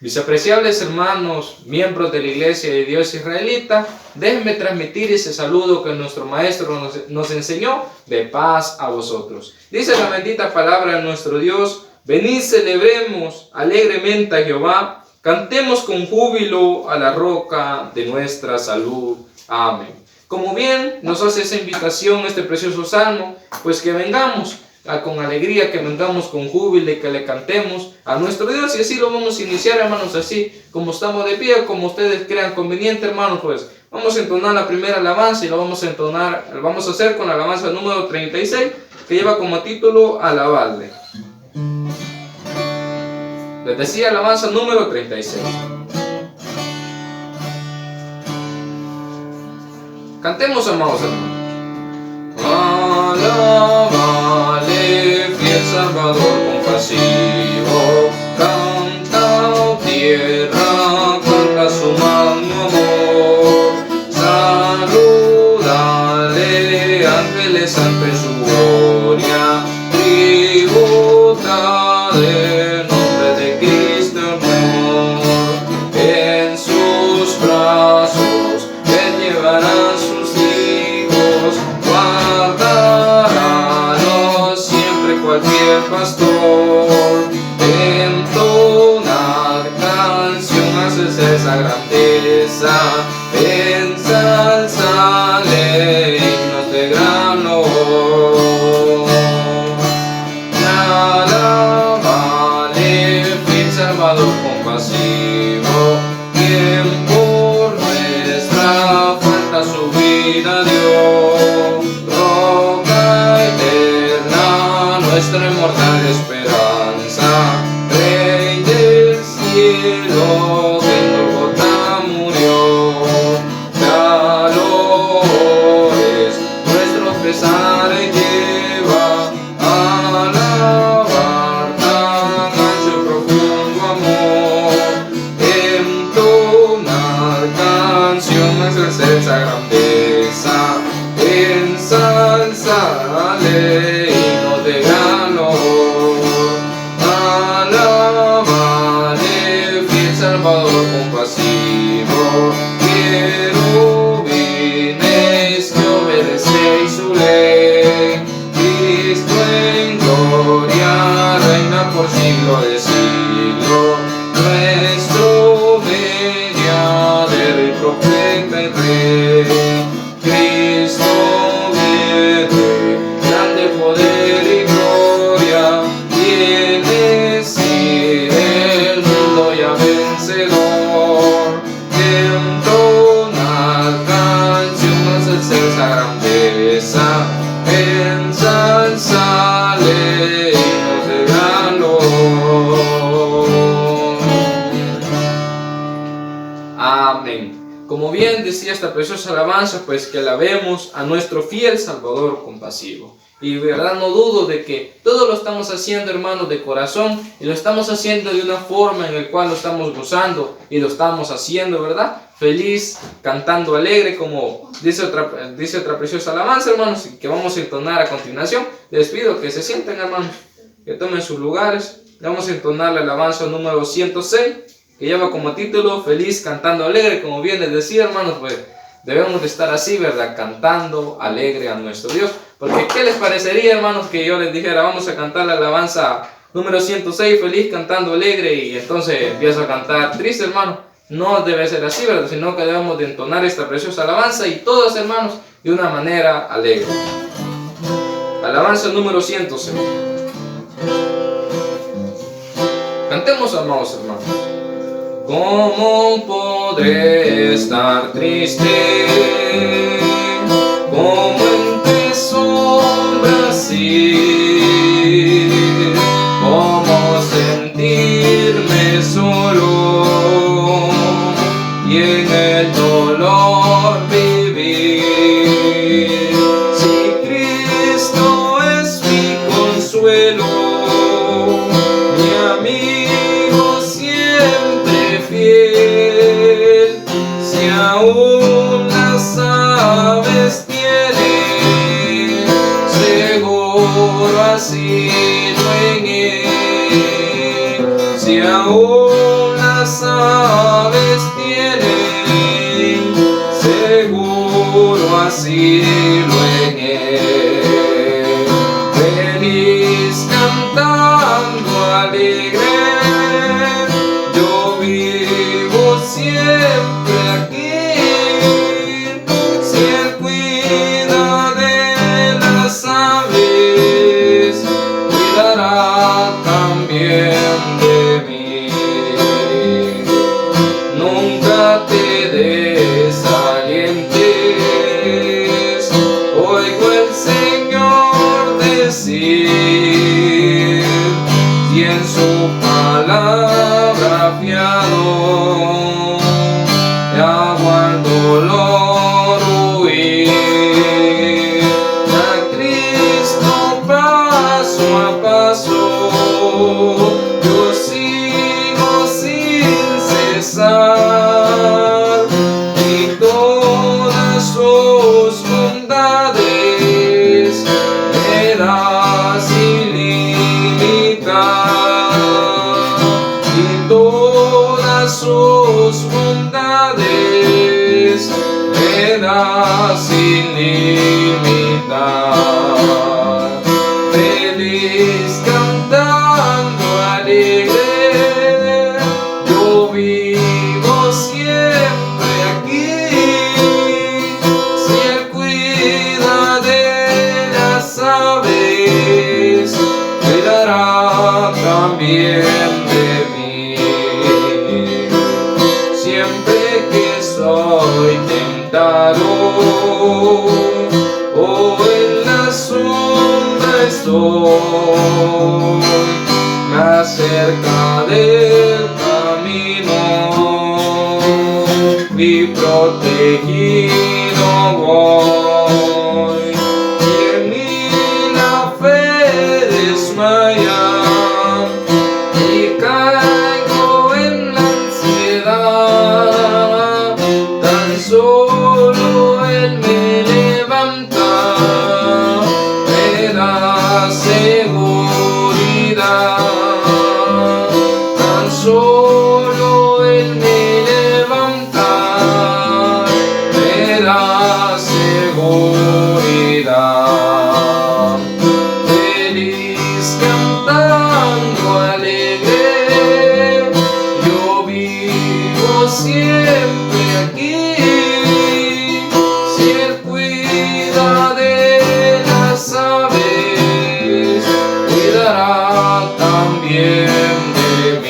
Mis apreciables hermanos, miembros de la Iglesia de Dios Israelita, déjenme transmitir ese saludo que nuestro Maestro nos enseñó, de paz a vosotros. Dice la bendita palabra de nuestro Dios: venid, celebremos alegremente a Jehová, cantemos con júbilo a la roca de nuestra salud. Amén. Como bien nos hace esa invitación este precioso salmo, pues que vengamos con alegría, que vengamos con júbilo y que le cantemos a nuestro Dios. Y así lo vamos a iniciar, hermanos, así como estamos de pie, como ustedes crean conveniente, hermanos. Pues vamos a entonar la primera alabanza y lo vamos a hacer con la alabanza número 36, que lleva como título Alabarle. Les decía, alabanza número 36. Cantemos, amados hermanos. Alabale, fiel Salvador compasivo, canta, oh tierra, canta su magno amor. Salúdale, ángeles, santos en su gloria, tributa del nombre de Cristo amor. En sus brazos él llevará sus hijos, guardarálos siempre cualquier pastor. Entonad canción, haces esa grandeza, ensálzale himnos de gran loor. Alabale, fiel Salvador compasivo, quien por nuestra falta su vida dio. Roca eterna, nuestra inmortal esperanza, Rey del cielo, que en Golgotha murió. Valores, nuestro pesar lleva, alabar tan ancho y profundo amor. Entonar canción, exaltar esa grandeza, ensalzale himnos de gran loor. Alabale, fiel Salvador compasivo, querubines que obedecéis su ley. Cristo en gloria reina por siglo de siglo, nuestro mediador y profeta y rey. Cristo viene, grande poder y gloria, viene sin el mundo ya vencedor. Entonar canción, hacer esa grandeza, ensalzale himnos de gran loor. Amén. Como bien decía esta preciosa alabanza, pues que alabemos a nuestro fiel Salvador compasivo. Y verdad, no dudo de que todo lo estamos haciendo, hermanos, de corazón, y lo estamos haciendo de una forma en la cual lo estamos gozando y lo estamos haciendo, ¿verdad? Feliz, cantando alegre, como dice otra preciosa alabanza, hermanos, que vamos a entonar a continuación. Les pido que se sienten, hermanos, que tomen sus lugares. Vamos a entonar la alabanza número 106, que lleva como título Feliz, cantando alegre. Como bien les decía, hermanos, pues debemos de estar así, ¿verdad? Cantando alegre a nuestro Dios. Porque ¿qué les parecería, hermanos, que yo les dijera, vamos a cantar la alabanza número 106, Feliz, cantando alegre, y entonces empiezo a cantar triste, hermano? No debe ser así, ¿verdad? Sino que debemos de entonar esta preciosa alabanza, y todos, hermanos, de una manera alegre. Alabanza número 106. Cantemos, amados hermanos. ¿Cómo podré estar triste? ¿Cómo entre sombras ir? ¿Cómo sentirme solo y en el dolor vivir? Si Cristo es mi consuelo, mi amigo siempre fiel, si aún las aves tienen seguro asilo en él, si aún las las aves tienen seguro asilo en él. Venís cantando alegre, yo vivo siempre aquí. Si él cuida de las aves, cuidará también de mí. Nunca te desalientes, oigo el Señor decir, y en su palabra fiado, y agua al dolor huir. A Cristo paso a paso, yo sigo sin cesar, y todas sus bondades me das ilimitar, y todas sus bondades me das ilimitar. Feliz cantando alegre, yo vivo siempre aquí. Si él cuida de las aves, cuidará también de mí. Siempre que soy tentado, o en la sombra estoy, más cerca del camino, mi protegido voy. Y en mí la fe desmaya, y caigo en la ansiedad, tan solo él me levanta, me da seguridad. Tan solo él me levanta, me da seguridad. Feliz cantando alegre, yo vivo siempre aquí. Si él cuida de las aves, cuidará también de mí.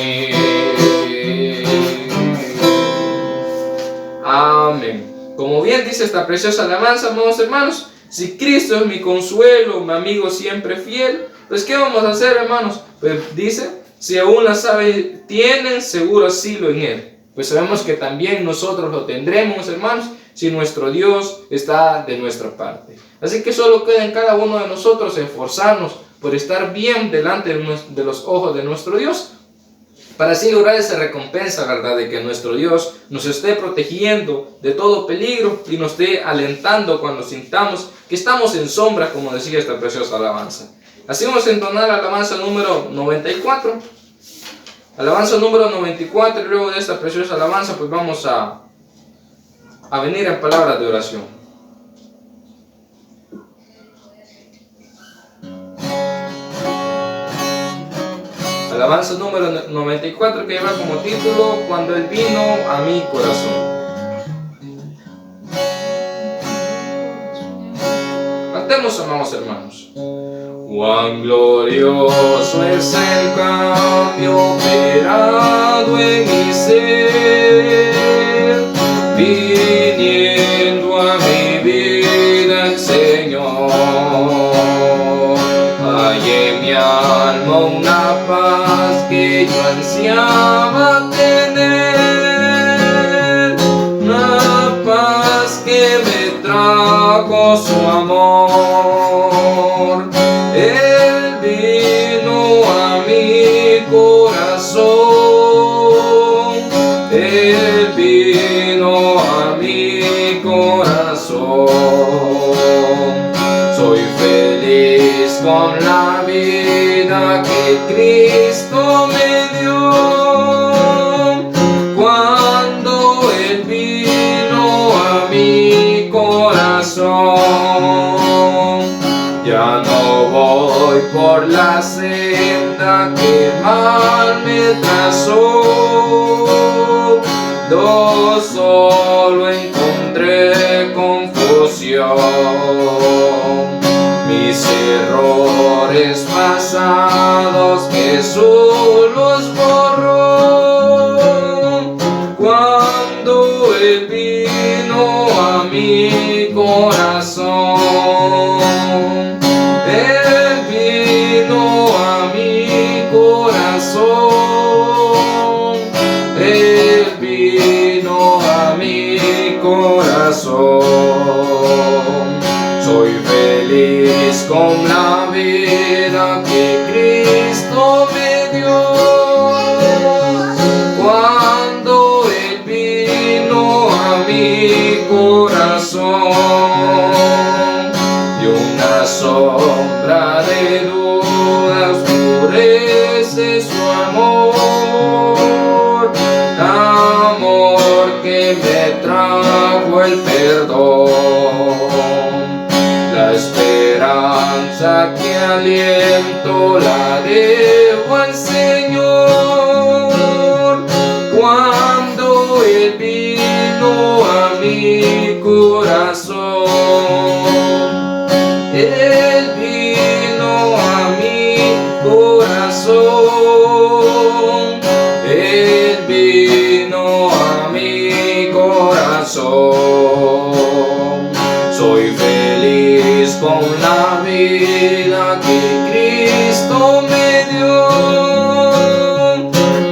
Amén. Como bien dice esta preciosa alabanza, amados hermanos, si Cristo es mi consuelo, mi amigo siempre fiel, pues ¿qué vamos a hacer, hermanos? Pues dice, si aún las aves tienen seguro asilo en él, pues sabemos que también nosotros lo tendremos, hermanos, si nuestro Dios está de nuestra parte. Así que solo queda en cada uno de nosotros esforzarnos por estar bien delante de los ojos de nuestro Dios, para así lograr esa recompensa, ¿verdad?, de que nuestro Dios nos esté protegiendo de todo peligro y nos esté alentando cuando sintamos que estamos en sombra, como decía esta preciosa alabanza. Así vamos a entonar la alabanza número 94. Alabanza número 94, y luego de esta preciosa alabanza pues vamos a venir en palabras de oración. Alabanza número 94, que lleva como título Cuando él vino a mi corazón. Cantemos, amados hermanos. Cuán glorioso es el cambio operado en mi ser, viniendo a mi vida el Señor. Hay en mi alma una paz que yo ansiaba tener, una paz que me trajo su amor. Él vino a mi corazón, Él vino a mi corazón. Soy feliz con la vida que Cristo me dio. la senda que mal me trazó. Yo solo encontré confusión, mis errores pasados Jesús los borró. Cuando Él vino a mi corazón, Él vino a mi corazón, Él vino a mi corazón. Soy feliz con la vida que Cristo me dio. Cuando Él vino a mi corazón, y una sombra de duda oscurece su amor, amor que me trajo el perdón. La esperanza que aliento la debo al Señor. Cuando Él vino a mi corazón, Él vino a mi corazón, Él vino a mi corazón. Soy feliz con la vida que Cristo me dio.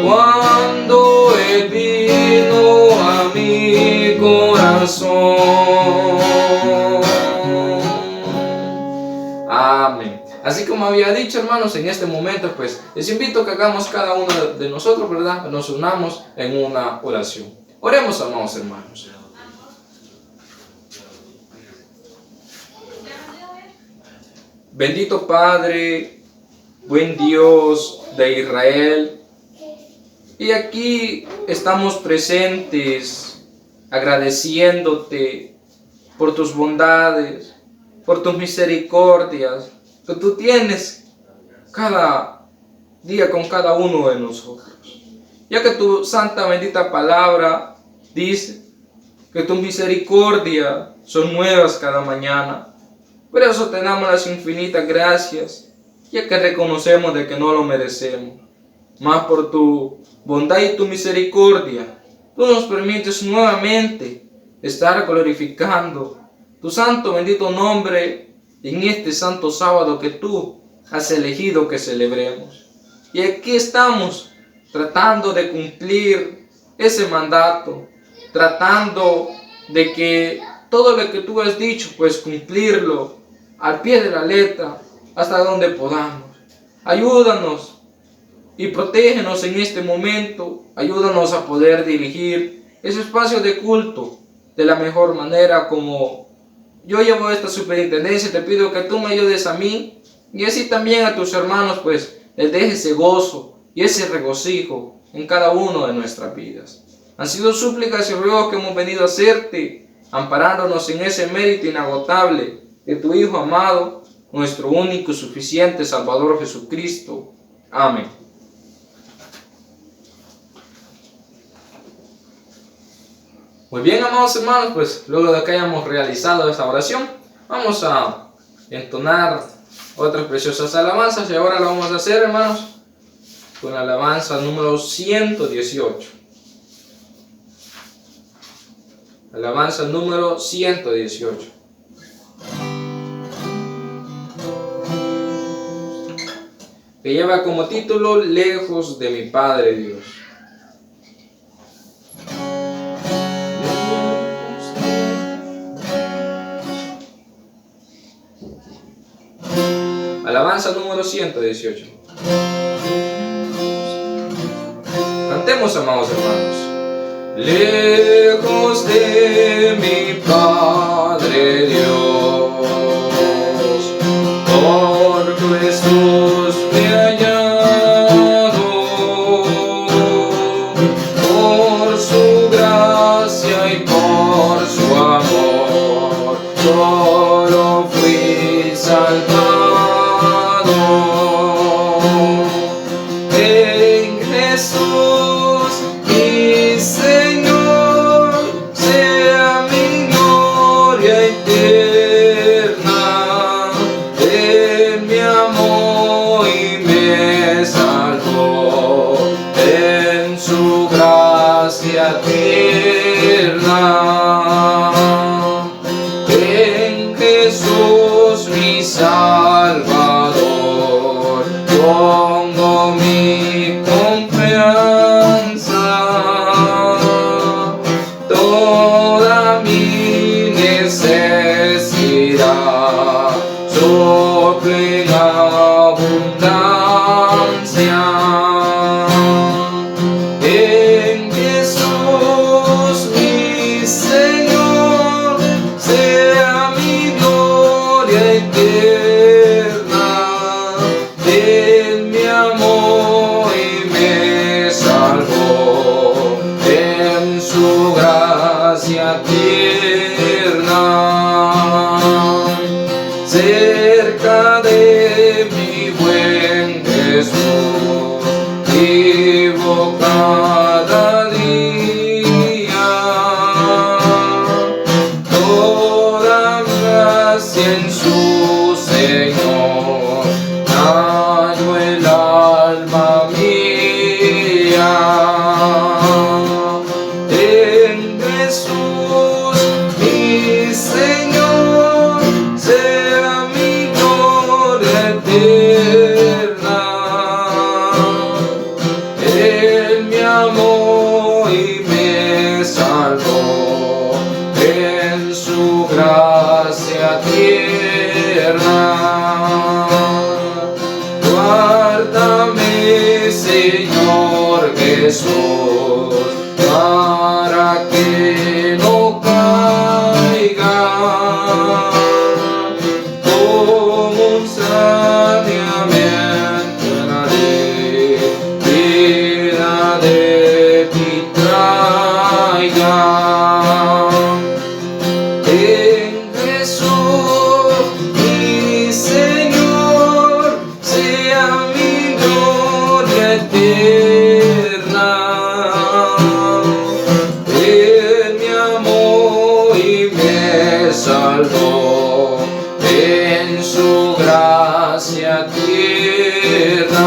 Cuando Él vino a mi corazón. Amén. Así como había dicho, hermanos, en este momento pues les invito a que hagamos cada uno de nosotros, ¿verdad? Nos unamos en una oración. Oremos, amados hermanos. Bendito Padre, buen Dios de Israel, y aquí estamos presentes agradeciéndote por tus bondades, por tus misericordias que tú tienes cada día con cada uno de nosotros, ya que tu santa bendita palabra dice que tus misericordias son nuevas cada mañana. Por eso te damos las infinitas gracias, ya que reconocemos de que no lo merecemos. Mas por tu bondad y tu misericordia, tú nos permites nuevamente estar glorificando tu santo bendito nombre en este santo sábado que tú has elegido que celebremos. Y aquí estamos tratando de cumplir ese mandato, tratando de que todo lo que tú has dicho, pues cumplirlo al pie de la letra, hasta donde podamos. Ayúdanos y protégenos en este momento. Ayúdanos a poder dirigir ese espacio de culto de la mejor manera. Como yo llevo esta superintendencia, te pido que tú me ayudes a mí y así también a tus hermanos, pues les dejes ese gozo y ese regocijo en cada uno de nuestras vidas. Han sido súplicas y ruegos que hemos venido a hacerte, amparándonos en ese mérito inagotable de tu Hijo amado, nuestro único y suficiente Salvador Jesucristo. Amén. Muy bien, amados hermanos, pues luego de que hayamos realizado esta oración, vamos a entonar otras preciosas alabanzas, y ahora lo vamos a hacer, hermanos, con la alabanza número 118. Alabanza número 118. Que lleva como título Lejos de mi Padre Dios. Alabanza número 118. Cantemos, amados hermanos. Lejos de mi Padre Dios, por Jesús me ha hallado, por su gracia y por su amor, solo fui salvado. me salvó en su gracia tierna. En Jesús mi Salvador pongo mi confianza. Toda mi necesidad suple en abundancia. En Jesús mi Señor sea mi gloria eterna. Él me amó y me salvó en su gracia tierna. Cerca de mi buen Jesús vivo cada día. Toda gracia en su Señor hallo el alma mía. En Jesús mi Señor sea mi gloria eterna. Él me amó y me salvó en su gracia tierna. Guárdame, Señor Jesús, para que no caiga, como un saneamiento en la vida de ti traiga. En Jesús mi Señor sea mi gloria eterna. Él me amó y me salvó en su gracia tierna.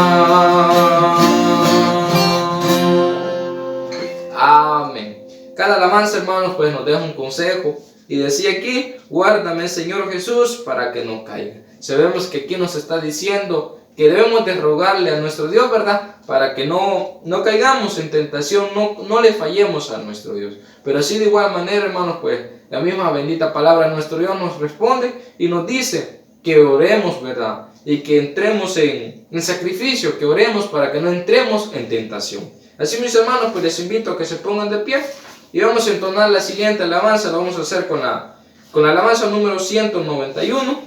Amén. Cada alabanza, hermanos, pues nos deja un consejo. Y decía aquí, guárdame, Señor Jesús, para que no caiga. Sabemos que aquí nos está diciendo que debemos de rogarle a nuestro Dios, ¿verdad? Para que no caigamos en tentación, no le fallemos a nuestro Dios. Pero así de igual manera, hermanos, pues la misma bendita palabra de nuestro Dios nos responde y nos dice que oremos, ¿verdad? Y que entremos en sacrificio, que oremos para que no entremos en tentación. Así, mis hermanos, pues les invito a que se pongan de pie y vamos a entonar la siguiente alabanza. La vamos a hacer con la alabanza número 191.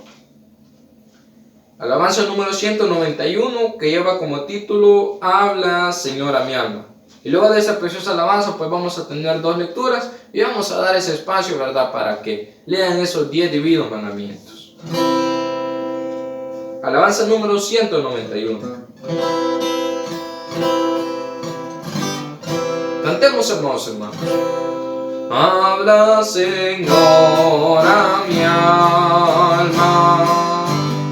Alabanza número 191, que lleva como título Habla, Señor, a mi alma. Y luego de esa preciosa alabanza, pues vamos a tener dos lecturas y vamos a dar ese espacio, ¿verdad?, para que lean esos 10 divinos mandamientos. Alabanza número 191. Cantemos, hermosos hermanos. Habla, Señor, a mi alma,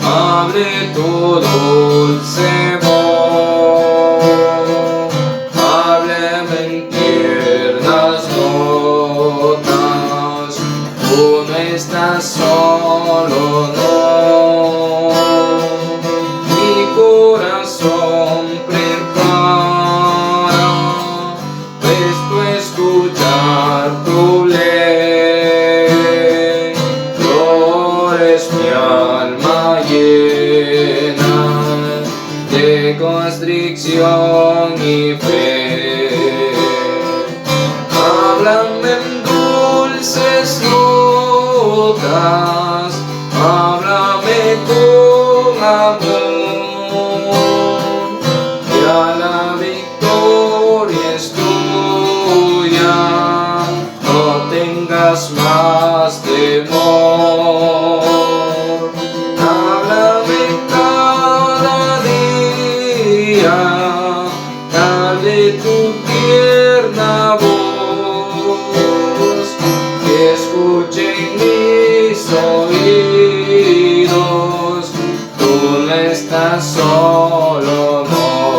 abre tu dulce voz, háblame en tiernas notas, tú no estás solo, no. Mi corazón prepara, presto a escuchar tu ley, flores mi alma llena de constricción y fe. Háblame en dulces notas, háblame con amor, ya la victoria es tuya, no tengas más temor. Háblame cada día, dale tu tierna voz, que escuchen mis oídos, tú no estás solo, no.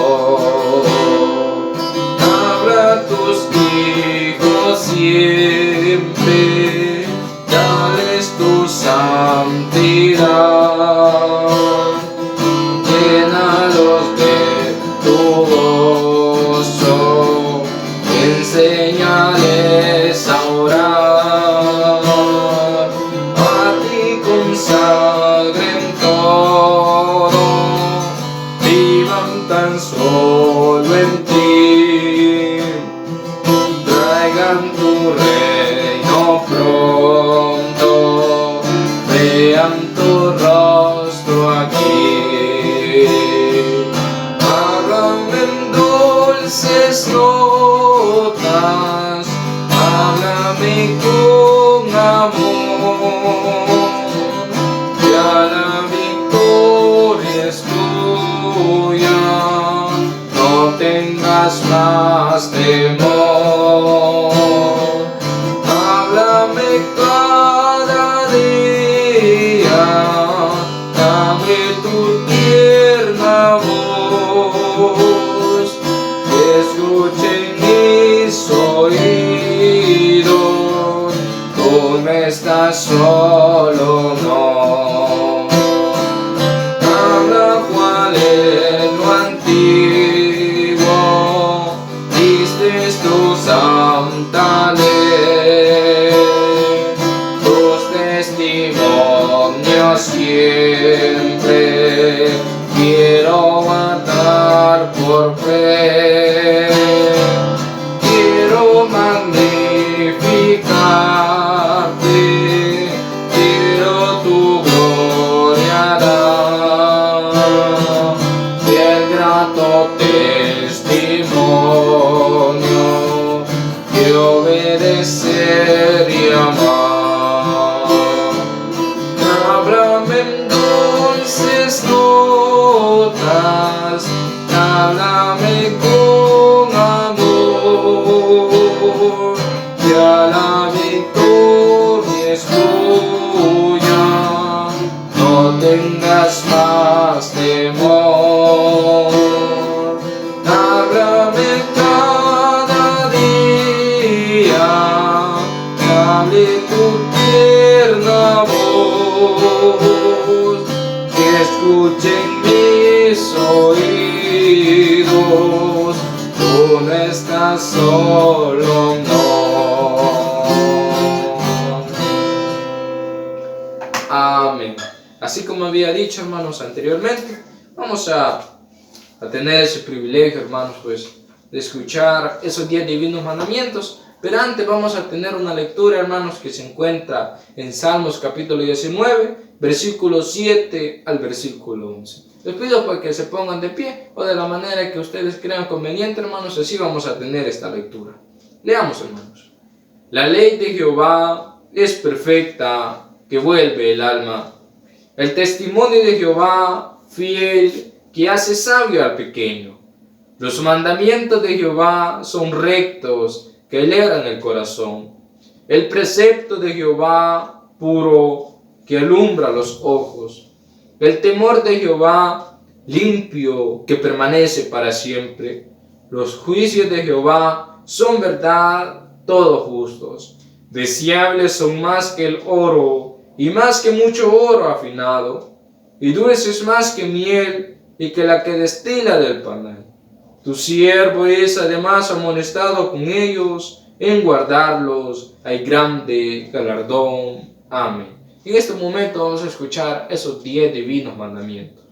tu gozo, enséñales a orar, a ti consagren todo, vivan tan solo en ti, traigan tu reino pronto, vean tu rostro aquí. Háblame en dulces notas, háblame con amor, ya la victoria es tuya, no tengas más temor. Háblame cada día, dame tu tierna voz, que escuchen mis oídos, tú no estás solo, no. Habla cuál es lo antiguo, diste tu santa ley, tus testimonios siempre quiero guardar por fe, quiero magnificarte, quiero tu gloria dar, fiel grato testimonio que obedecer y amar. Háblame en dulces notas, háblame con amor, ya la victoria es tuya, no tengas más temor. Háblame cada día, hable tu tierna voz, que escuchen mis oídos, tú no estás solo, no. Amén. Así como había dicho, hermanos, anteriormente, vamos a tener ese privilegio, hermanos, pues, de escuchar esos 10 divinos mandamientos. Pero antes vamos a tener una lectura, hermanos, que se encuentra en Salmos capítulo 19, versículo 7 al versículo 11. Les pido pues que se pongan de pie o de la manera que ustedes crean conveniente, hermanos, así vamos a tener esta lectura. Leamos, hermanos. La ley de Jehová es perfecta, que vuelve el alma. El testimonio de Jehová, fiel, que hace sabio al pequeño. Los mandamientos de Jehová son rectos, que alegran el corazón. El precepto de Jehová, puro, que alumbra los ojos. El temor de Jehová, limpio, que permanece para siempre. Los juicios de Jehová son verdad, todos justos. Deseables son más que el oro, y más que mucho oro afinado, y dulces más que miel, y que la que destila del panal. Tu siervo es además amonestado con ellos, en guardarlos hay grande galardón. Amén. En este momento vamos a escuchar esos 10 divinos mandamientos.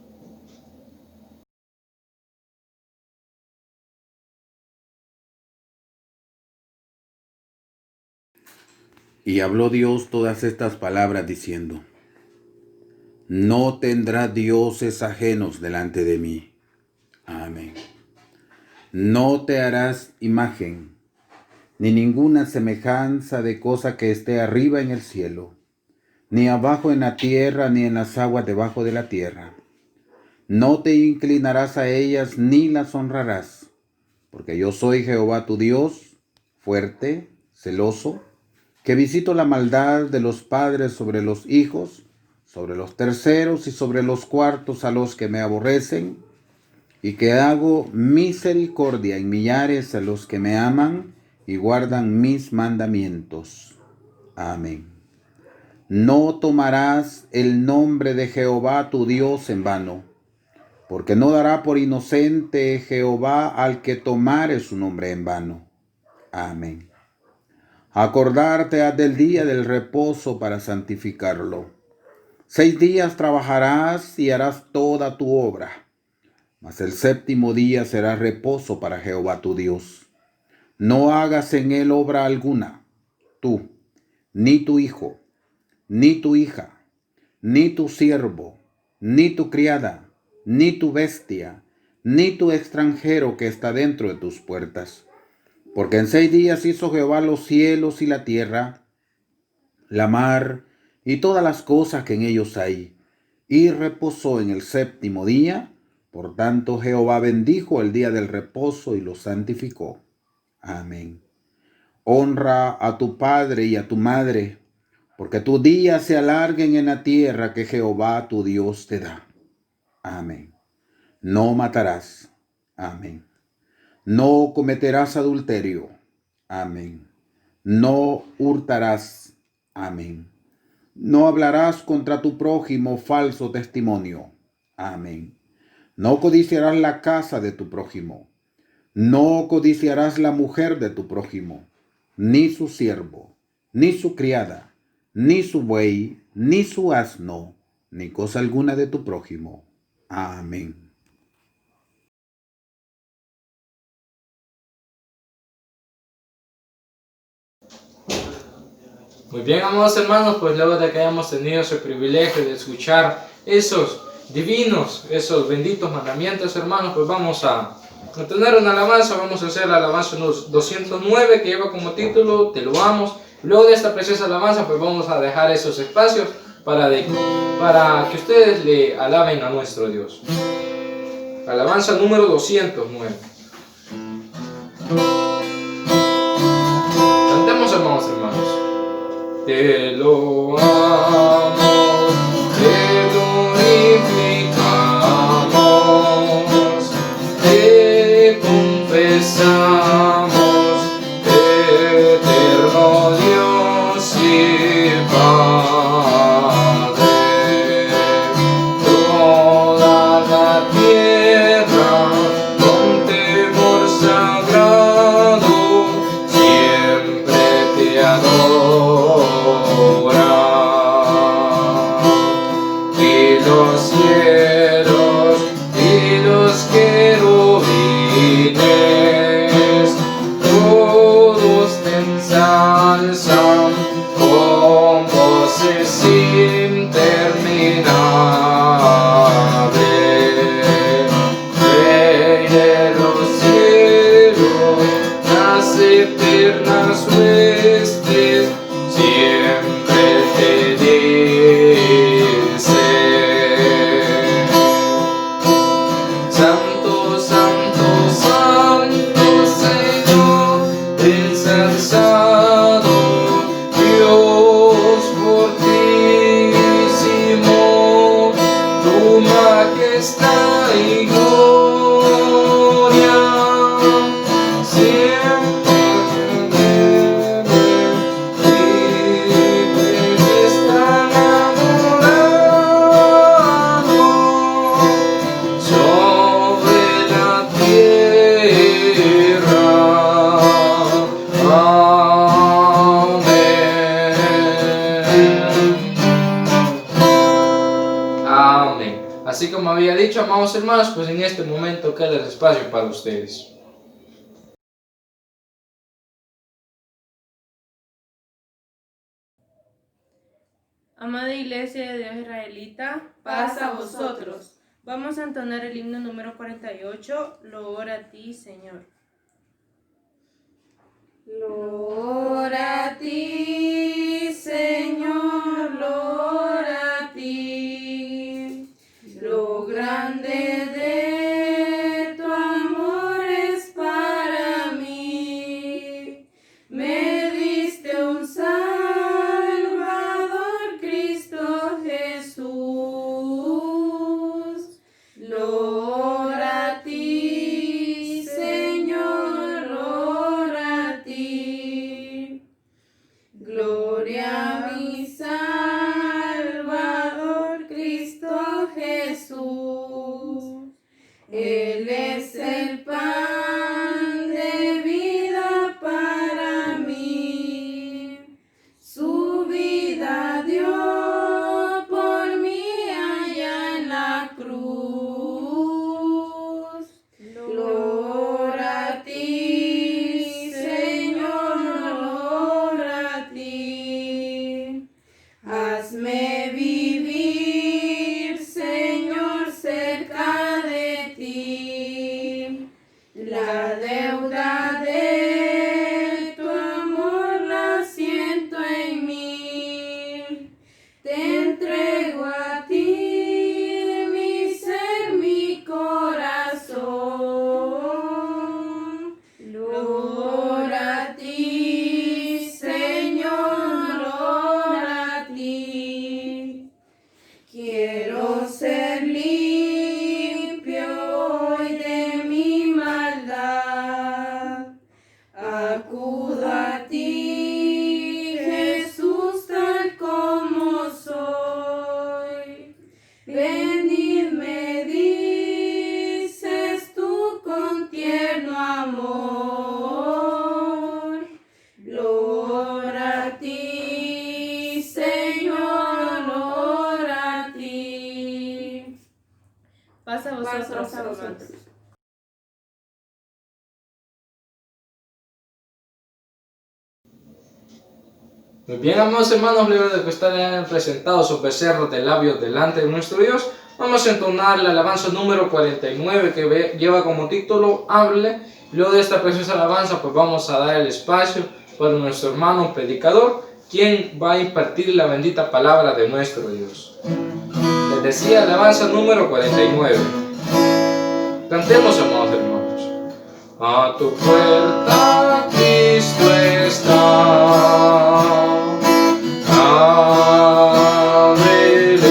Y habló Dios todas estas palabras diciendo: No tendrá dioses ajenos delante de mí. Amén. No te harás imagen, ni ninguna semejanza de cosa que esté arriba en el cielo, ni abajo en la tierra, ni en las aguas debajo de la tierra. No te inclinarás a ellas, ni las honrarás, porque yo soy Jehová tu Dios, fuerte, celoso, que visito la maldad de los padres sobre los hijos, sobre los terceros y sobre los cuartos a los que me aborrecen, y que hago misericordia en millares a los que me aman y guardan mis mandamientos. Amén. No tomarás el nombre de Jehová tu Dios en vano, porque no dará por inocente Jehová al que tomare su nombre en vano. Amén. Acordarte has del día del reposo para santificarlo. 6 días trabajarás y harás toda tu obra, mas el séptimo día será reposo para Jehová tu Dios. No hagas en él obra alguna, tú, ni tu hijo, ni tu hija, ni tu siervo, ni tu criada, ni tu bestia, ni tu extranjero que está dentro de tus puertas. Porque en 6 días hizo Jehová los cielos y la tierra, la mar y todas las cosas que en ellos hay, y reposó en el séptimo día. Por tanto Jehová bendijo el día del reposo y lo santificó. Amén. Honra a tu padre y a tu madre, porque tus días se alarguen en la tierra que Jehová tu Dios te da. Amén. No matarás. Amén. No cometerás adulterio. Amén. No hurtarás. Amén. No hablarás contra tu prójimo falso testimonio. Amén. No codiciarás la casa de tu prójimo. No codiciarás la mujer de tu prójimo, ni su siervo, ni su criada, ni su buey, ni su asno, ni cosa alguna de tu prójimo. Amén. Muy bien, amados hermanos, pues luego de que hayamos tenido ese privilegio de escuchar esos divinos, esos benditos mandamientos, hermanos, pues vamos a tener una alabanza. Vamos a hacer la alabanza 209, que lleva como título Te lo amo. Luego de esta preciosa alabanza, pues vamos a dejar esos espacios para que ustedes le alaben a nuestro Dios. Alabanza número 209. Cantemos, hermanos. Te lo amo, te glorificamos, te confesamos, eterno Dios y Padre. Toda la tierra con temor sagrado siempre te adora, y los cielos y los querubines todos te ensalzan con voces interminables. Rey de los cielos, las eternas huestes siempre te dicen: Santo, Santo, Santo Señor, ensalzado Dios fortísimo, tu majestad y gloria siempre están adorando sobre la tierra. Amén. Amén. Así como había dicho, amados hermanos, pues en este momento queda el espacio para ustedes. Amada Iglesia de Dios Israelita, paz a vosotros. Vamos a entonar el himno número 48, Loor a ti, Señor. Loor a ti, Señor, loor a ti. Lo grande de tu amor es para mí. Me diste un Salvador, Cristo Jesús. Loor a ti, Señor, loor a ti. Gloria Muy bien, amados hermanos, luego de que están presentados sus becerros de labios delante de nuestro Dios, vamos a entonar la alabanza número 49 que lleva como título Hable. Luego de esta preciosa alabanza, pues vamos a dar el espacio para nuestro hermano predicador, quien va a impartir la bendita palabra de nuestro Dios. Les decía, alabanza número 49. Cantemos, amados hermanos. A tu puerta Cristo está. Ábrele,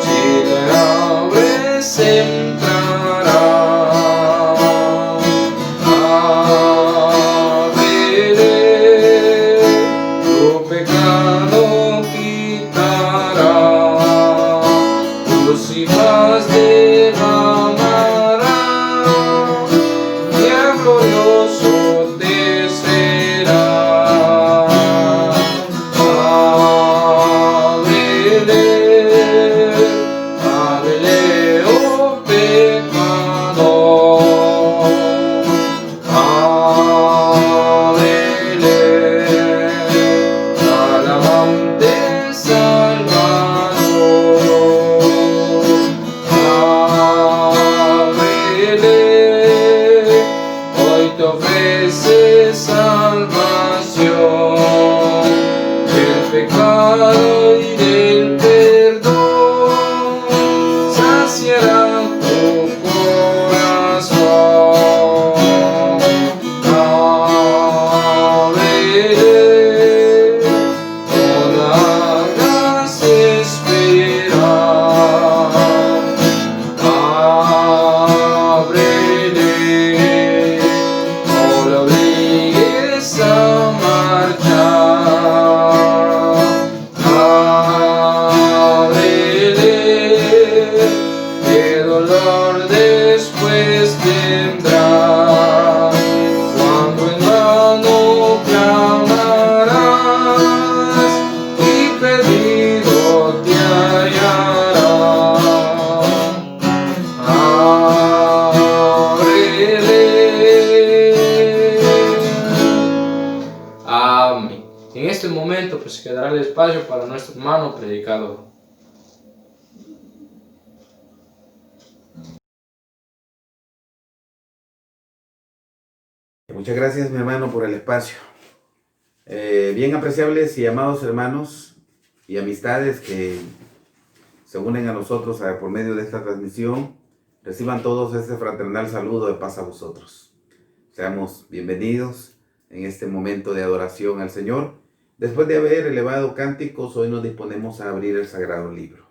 si le abres entrará. Ábrele, tu pecado quitará, tus hijas derramará, y el glorioso te será. Amén. En este momento pues quedará el espacio para nuestro hermano predicador. Muchas gracias, mi hermano, por el espacio. Bien apreciables y amados hermanos y amistades que se unen a nosotros por medio de esta transmisión, reciban todos este fraternal saludo de paz a vosotros. Seamos bienvenidos en este momento de adoración al Señor. Después de haber elevado cánticos, hoy nos disponemos a abrir el Sagrado Libro.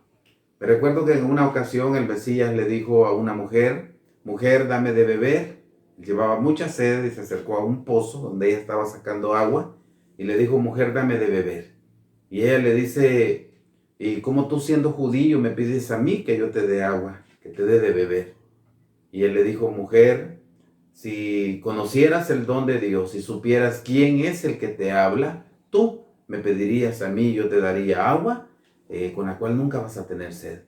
Me recuerdo que en una ocasión el Mesías le dijo a una mujer, mujer, dame de beber. Llevaba mucha sed y se acercó a un pozo donde ella estaba sacando agua y le dijo, mujer, dame de beber. Y ella le dice, ¿y cómo tú siendo judío me pides a mí que yo te dé agua, que te dé de beber? Y él le dijo, mujer, si conocieras el don de Dios, si supieras quién es el que te habla, tú me pedirías a mí y yo te daría agua con la cual nunca vas a tener sed.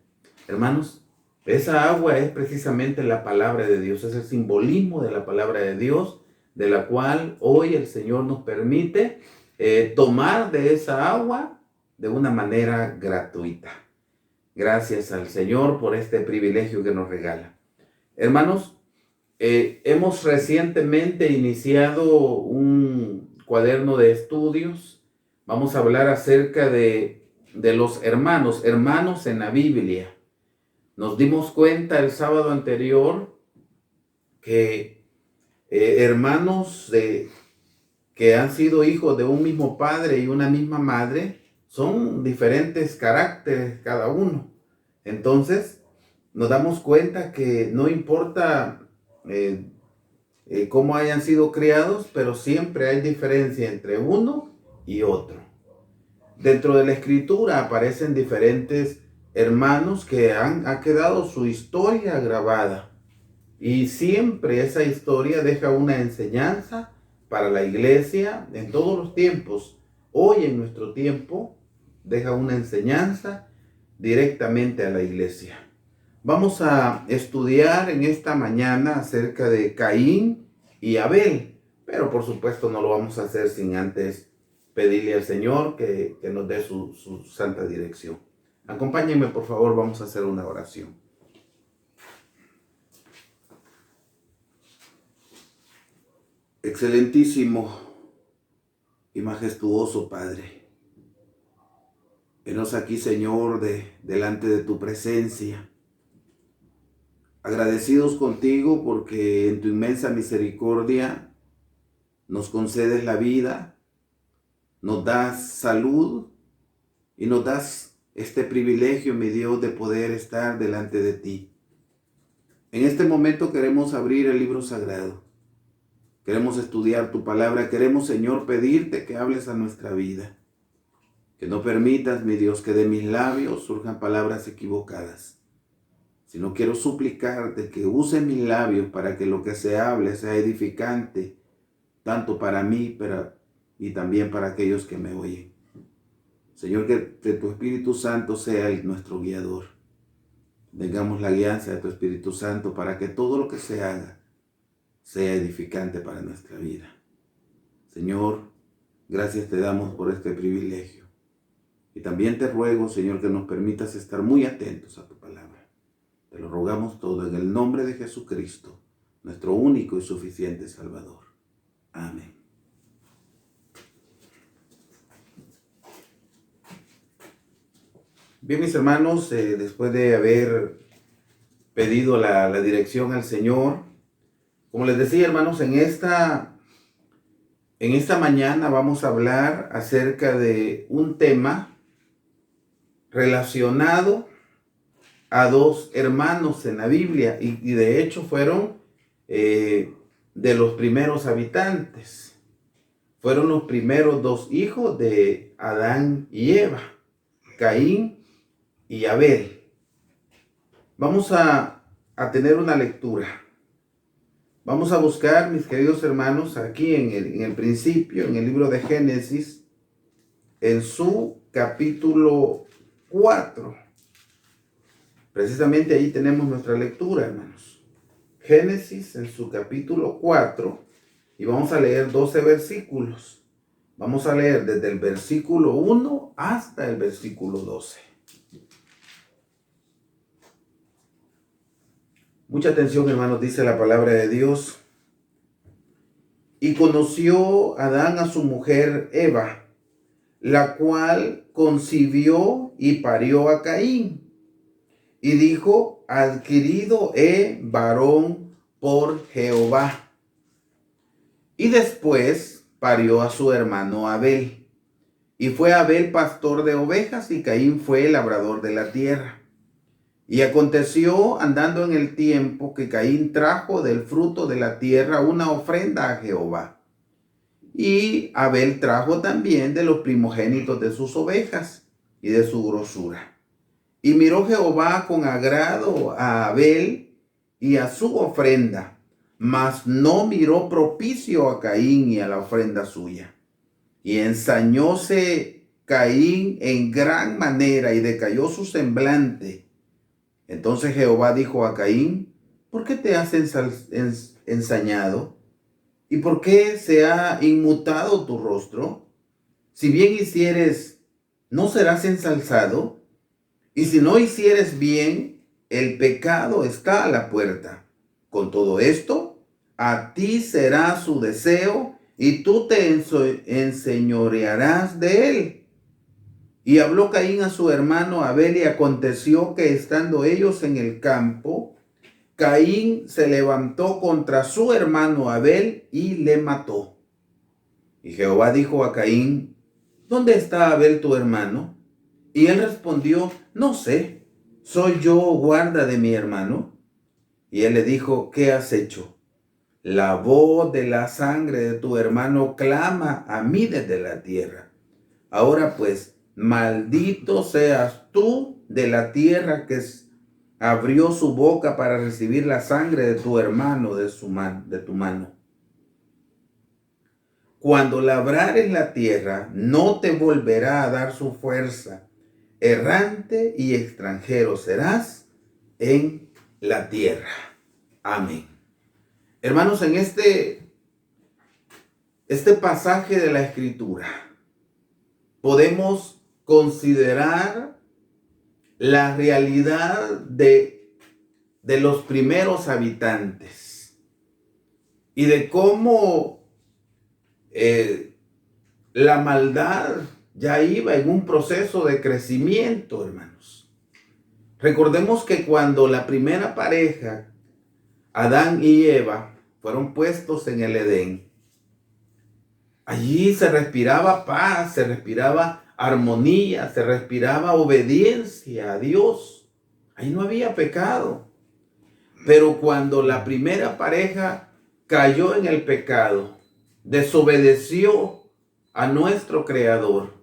Hermanos, esa agua es precisamente la palabra de Dios, es el simbolismo de la palabra de Dios, de la cual hoy el Señor nos permite tomar de esa agua de una manera gratuita. Gracias al Señor por este privilegio que nos regala. Hermanos, hemos recientemente iniciado un cuaderno de estudios. Vamos a hablar acerca de los hermanos en la Biblia. Nos dimos cuenta el sábado anterior que hermanos que han sido hijos de un mismo padre y una misma madre son diferentes caracteres cada uno. Entonces nos damos cuenta que no importa cómo hayan sido criados, pero siempre hay diferencia entre uno y otro. Dentro de la Escritura aparecen diferentes hermanos que ha quedado su historia grabada y siempre esa historia deja una enseñanza para la iglesia en todos los tiempos. Hoy en nuestro tiempo deja una enseñanza directamente a la iglesia. Vamos a estudiar en esta mañana acerca de Caín y Abel, pero por supuesto no lo vamos a hacer sin antes pedirle al Señor que nos dé su santa dirección. Acompáñenme, por favor, vamos a hacer una oración. Excelentísimo y majestuoso Padre, venos aquí, Señor, delante de tu presencia, agradecidos contigo porque en tu inmensa misericordia nos concedes la vida, nos das salud y nos das este privilegio, mi Dios, de poder estar delante de ti. En este momento queremos abrir el libro sagrado. Queremos estudiar tu palabra. Queremos, Señor, pedirte que hables a nuestra vida. Que no permitas, mi Dios, que de mis labios surjan palabras equivocadas. Sino quiero suplicarte que use mis labios para que lo que se hable sea edificante, tanto para mí y también para aquellos que me oyen. Señor, que tu Espíritu Santo sea nuestro guiador. Tengamos la guianza de tu Espíritu Santo para que todo lo que se haga sea edificante para nuestra vida. Señor, gracias te damos por este privilegio. Y también te ruego, Señor, que nos permitas estar muy atentos a tu palabra. Te lo rogamos todo en el nombre de Jesucristo, nuestro único y suficiente Salvador. Amén. Bien, mis hermanos, después de haber pedido la dirección al Señor, como les decía, hermanos, en esta mañana vamos a hablar acerca de un tema relacionado a dos hermanos en la Biblia y de hecho fueron de los primeros habitantes. Fueron los primeros dos hijos de Adán y Eva, Caín y Abel. Vamos a tener una lectura. Vamos a buscar, mis queridos hermanos, aquí en el principio, en el libro de Génesis, en su capítulo 4. Precisamente ahí tenemos nuestra lectura, hermanos. Génesis en su capítulo 4, y vamos a leer 12 versículos. Vamos a leer desde el versículo 1 hasta el versículo 12. Mucha atención, hermanos, dice la palabra de Dios. Y conoció Adán a su mujer Eva, la cual concibió y parió a Caín. Y dijo, adquirido he varón por Jehová. Y después parió a su hermano Abel. Y fue Abel pastor de ovejas y Caín fue labrador de la tierra. Y aconteció andando en el tiempo que Caín trajo del fruto de la tierra una ofrenda a Jehová. Y Abel trajo también de los primogénitos de sus ovejas y de su grosura. Y miró Jehová con agrado a Abel y a su ofrenda, mas no miró propicio a Caín y a la ofrenda suya. Y ensañóse Caín en gran manera y decayó su semblante. Entonces Jehová dijo a Caín, ¿por qué te has ensañado? ¿Y por qué se ha inmutado tu rostro? Si bien hicieres, ¿no serás ensalzado? Y si no hicieres bien, el pecado está a la puerta. Con todo esto, a ti será su deseo y tú te enseñorearás de él. Y habló Caín a su hermano Abel y aconteció que estando ellos en el campo, Caín se levantó contra su hermano Abel y le mató. Y Jehová dijo a Caín, ¿dónde está Abel tu hermano? Y él respondió, no sé, ¿soy yo guarda de mi hermano? Y él le dijo, ¿qué has hecho? La voz de la sangre de tu hermano clama a mí desde la tierra. Ahora pues, maldito seas tú de la tierra que abrió su boca para recibir la sangre de tu hermano de tu mano. Cuando labrares la tierra, no te volverá a dar su fuerza. Errante y extranjero serás en la tierra. Amén. Hermanos, en este pasaje de la Escritura, podemos considerar la realidad de los primeros habitantes y de cómo la maldad ya iba en un proceso de crecimiento, hermanos. Recordemos que cuando la primera pareja, Adán y Eva, fueron puestos en el Edén, allí se respiraba paz, se respiraba armonía, se respiraba obediencia a Dios. Ahí no había pecado. Pero cuando la primera pareja cayó en el pecado, desobedeció a nuestro Creador,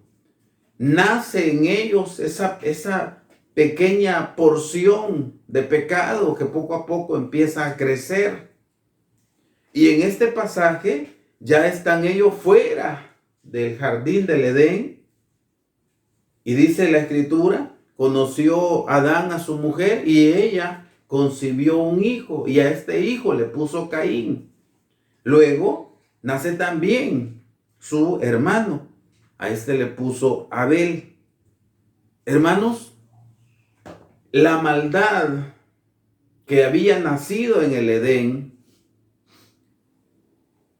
nace en ellos esa pequeña porción de pecado que poco a poco empieza a crecer. Y en este pasaje ya están ellos fuera del jardín del Edén. Y dice la Escritura, conoció Adán a su mujer y ella concibió un hijo, y a este hijo le puso Caín. Luego nace también su hermano, a este le puso Abel. Hermanos, la maldad que había nacido en el Edén,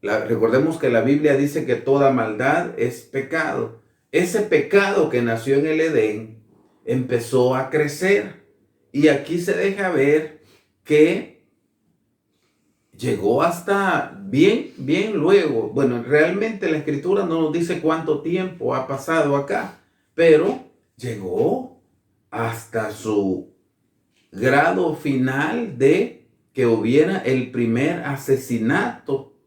recordemos que la Biblia dice que toda maldad es pecado. Ese pecado que nació en el Edén empezó a crecer, y aquí se deja ver que llegó hasta bien luego. Bueno, realmente la Escritura no nos dice cuánto tiempo ha pasado acá, pero llegó hasta su grado final de que hubiera el primer asesinato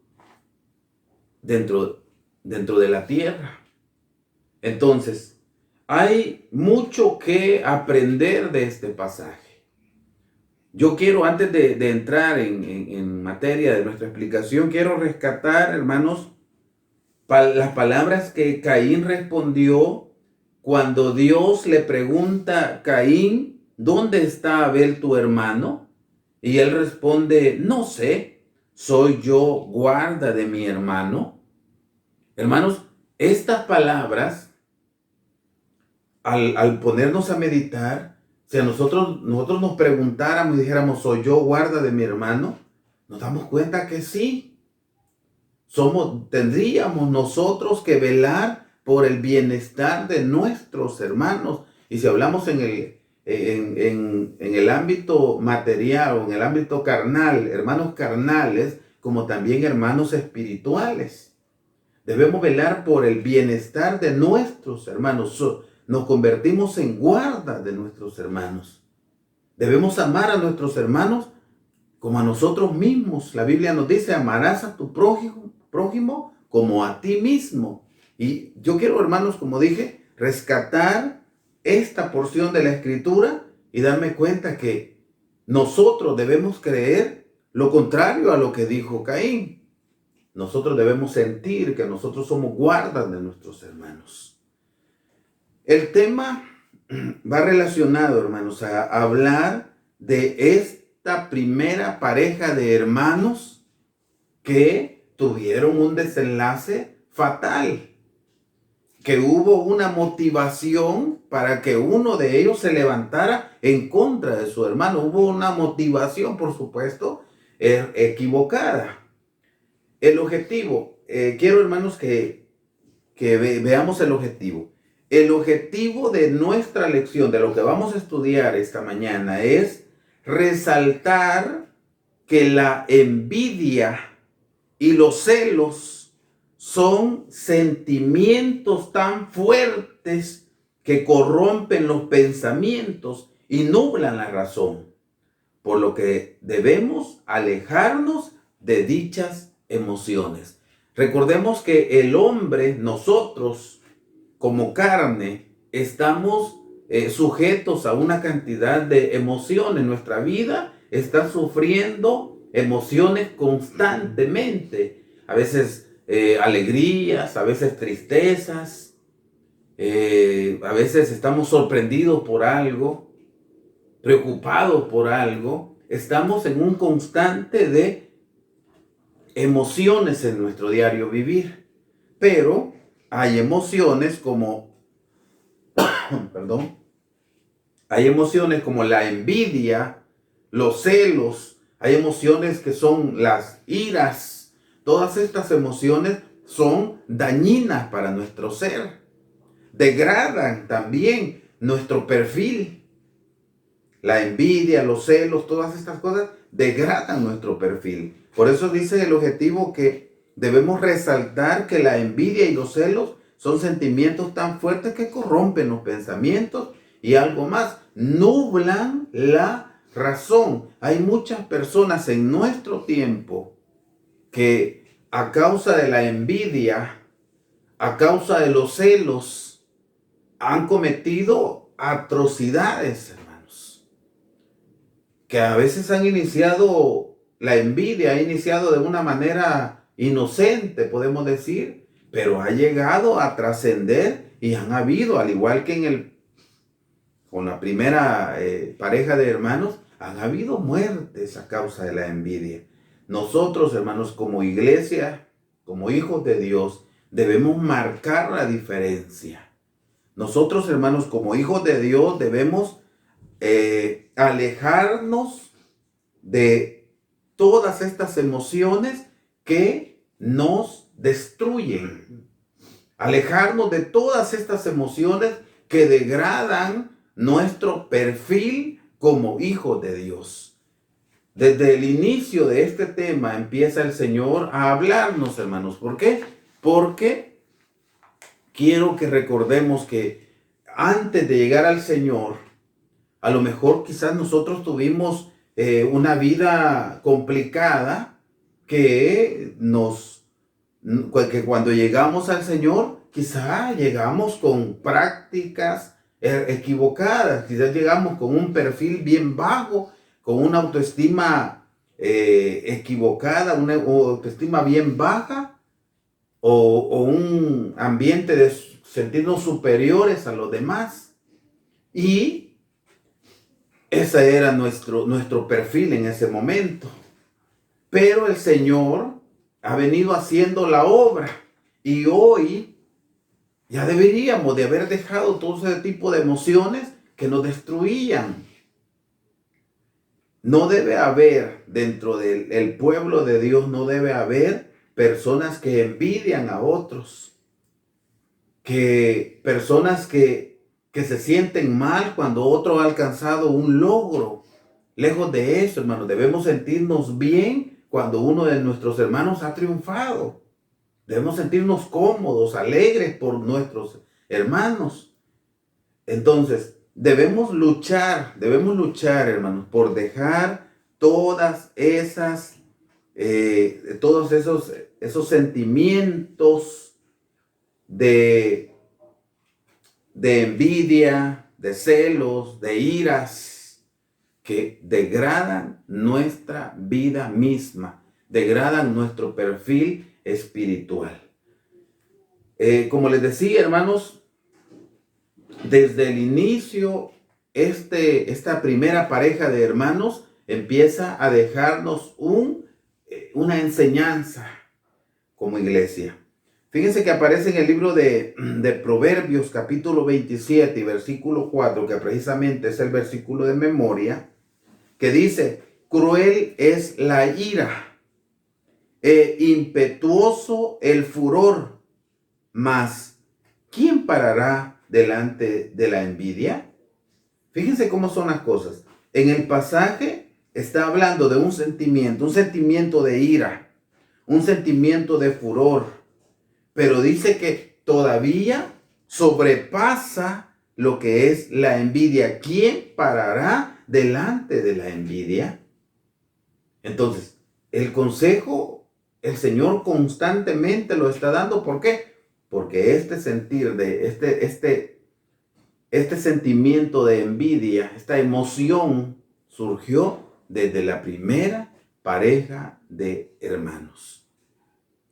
dentro de la tierra. Entonces, hay mucho que aprender de este pasaje. Yo quiero, antes de entrar en materia de nuestra explicación, quiero rescatar, hermanos, las palabras que Caín respondió cuando Dios le pregunta: Caín, ¿dónde está Abel tu hermano? Y él responde: no sé, ¿soy yo guarda de mi hermano? Hermanos, estas palabras, al ponernos a meditar, si a nosotros nos preguntáramos y dijéramos: ¿soy yo guarda de mi hermano?, nos damos cuenta que sí. Tendríamos nosotros que velar por el bienestar de nuestros hermanos. Y si hablamos en el ámbito material o en el ámbito carnal, hermanos carnales, como también hermanos espirituales, debemos velar por el bienestar de nuestros hermanos. Nos convertimos en guarda de nuestros hermanos. Debemos amar a nuestros hermanos como a nosotros mismos. La Biblia nos dice: amarás a tu prójimo como a ti mismo. Y yo quiero, hermanos, como dije, rescatar esta porción de la Escritura y darme cuenta que nosotros debemos creer lo contrario a lo que dijo Caín. Nosotros debemos sentir que nosotros somos guardas de nuestros hermanos. El tema va relacionado, hermanos, a hablar de esta primera pareja de hermanos que tuvieron un desenlace fatal, que hubo una motivación para que uno de ellos se levantara en contra de su hermano. Hubo una motivación, por supuesto, equivocada. El objetivo, quiero, hermanos, que veamos el objetivo. El objetivo de nuestra lección, de lo que vamos a estudiar esta mañana, es resaltar que la envidia y los celos son sentimientos tan fuertes que corrompen los pensamientos y nublan la razón, por lo que debemos alejarnos de dichas emociones. Recordemos que el hombre, nosotros, como carne, estamos sujetos a una cantidad de emociones. Nuestra vida está sufriendo emociones constantemente. A veces alegrías, a veces tristezas, a veces estamos sorprendidos por algo, preocupados por algo. Estamos en un constante de emociones en nuestro diario vivir. Pero hay emociones como perdón, hay emociones como la envidia, los celos, hay emociones que son las iras. Todas estas emociones son dañinas para nuestro ser. Degradan también nuestro perfil. La envidia, los celos, todas estas cosas degradan nuestro perfil. Por eso dice el objetivo que debemos resaltar que la envidia y los celos son sentimientos tan fuertes que corrompen los pensamientos y algo más, nublan la razón. Hay muchas personas en nuestro tiempo que a causa de la envidia, a causa de los celos, han cometido atrocidades, hermanos. Que a veces han iniciado, la envidia ha iniciado de una manera inocente, podemos decir, pero ha llegado a trascender y han habido, al igual que con la primera pareja de hermanos, han habido muertes a causa de la envidia. Nosotros, hermanos, como iglesia, como hijos de Dios, debemos marcar la diferencia. Nosotros, hermanos, como hijos de Dios, debemos alejarnos de todas estas emociones que nos destruyen. Alejarnos de todas estas emociones que degradan nuestro perfil como hijos de Dios. Desde el inicio de este tema empieza el Señor a hablarnos, hermanos. ¿Por qué? Porque quiero que recordemos que antes de llegar al Señor, a lo mejor quizás nosotros tuvimos una vida complicada que cuando llegamos al Señor, quizás llegamos con prácticas equivocadas, quizás llegamos con un perfil bien bajo, con una autoestima equivocada, una autoestima bien baja, o un ambiente de sentirnos superiores a los demás. Y ese era nuestro perfil en ese momento. Pero el Señor ha venido haciendo la obra y hoy ya deberíamos de haber dejado todo ese tipo de emociones que nos destruían. No debe haber dentro del pueblo de Dios, no debe haber personas que envidian a otros, personas que se sienten mal cuando otro ha alcanzado un logro. Lejos de eso, hermanos, debemos sentirnos bien cuando uno de nuestros hermanos ha triunfado. Debemos sentirnos cómodos, alegres por nuestros hermanos. Entonces, debemos luchar, hermanos, por dejar todos esos sentimientos de envidia, de celos, de iras, que degradan nuestra vida misma, degradan nuestro perfil espiritual. Como les decía, hermanos, desde el inicio, esta primera pareja de hermanos empieza a dejarnos una enseñanza como iglesia. Fíjense que aparece en el libro de Proverbios, capítulo 27 y versículo 4, que precisamente es el versículo de memoria, que dice: cruel es la ira, impetuoso el furor, mas ¿quién parará delante de la envidia? Fíjense cómo son las cosas. En el pasaje está hablando de un sentimiento de ira, un sentimiento de furor, pero dice que todavía sobrepasa lo que es la envidia. ¿Quién parará delante de la envidia? Entonces, el consejo, el Señor constantemente lo está dando. ¿Por qué? Porque este sentimiento de envidia, esta emoción, surgió desde la primera pareja de hermanos.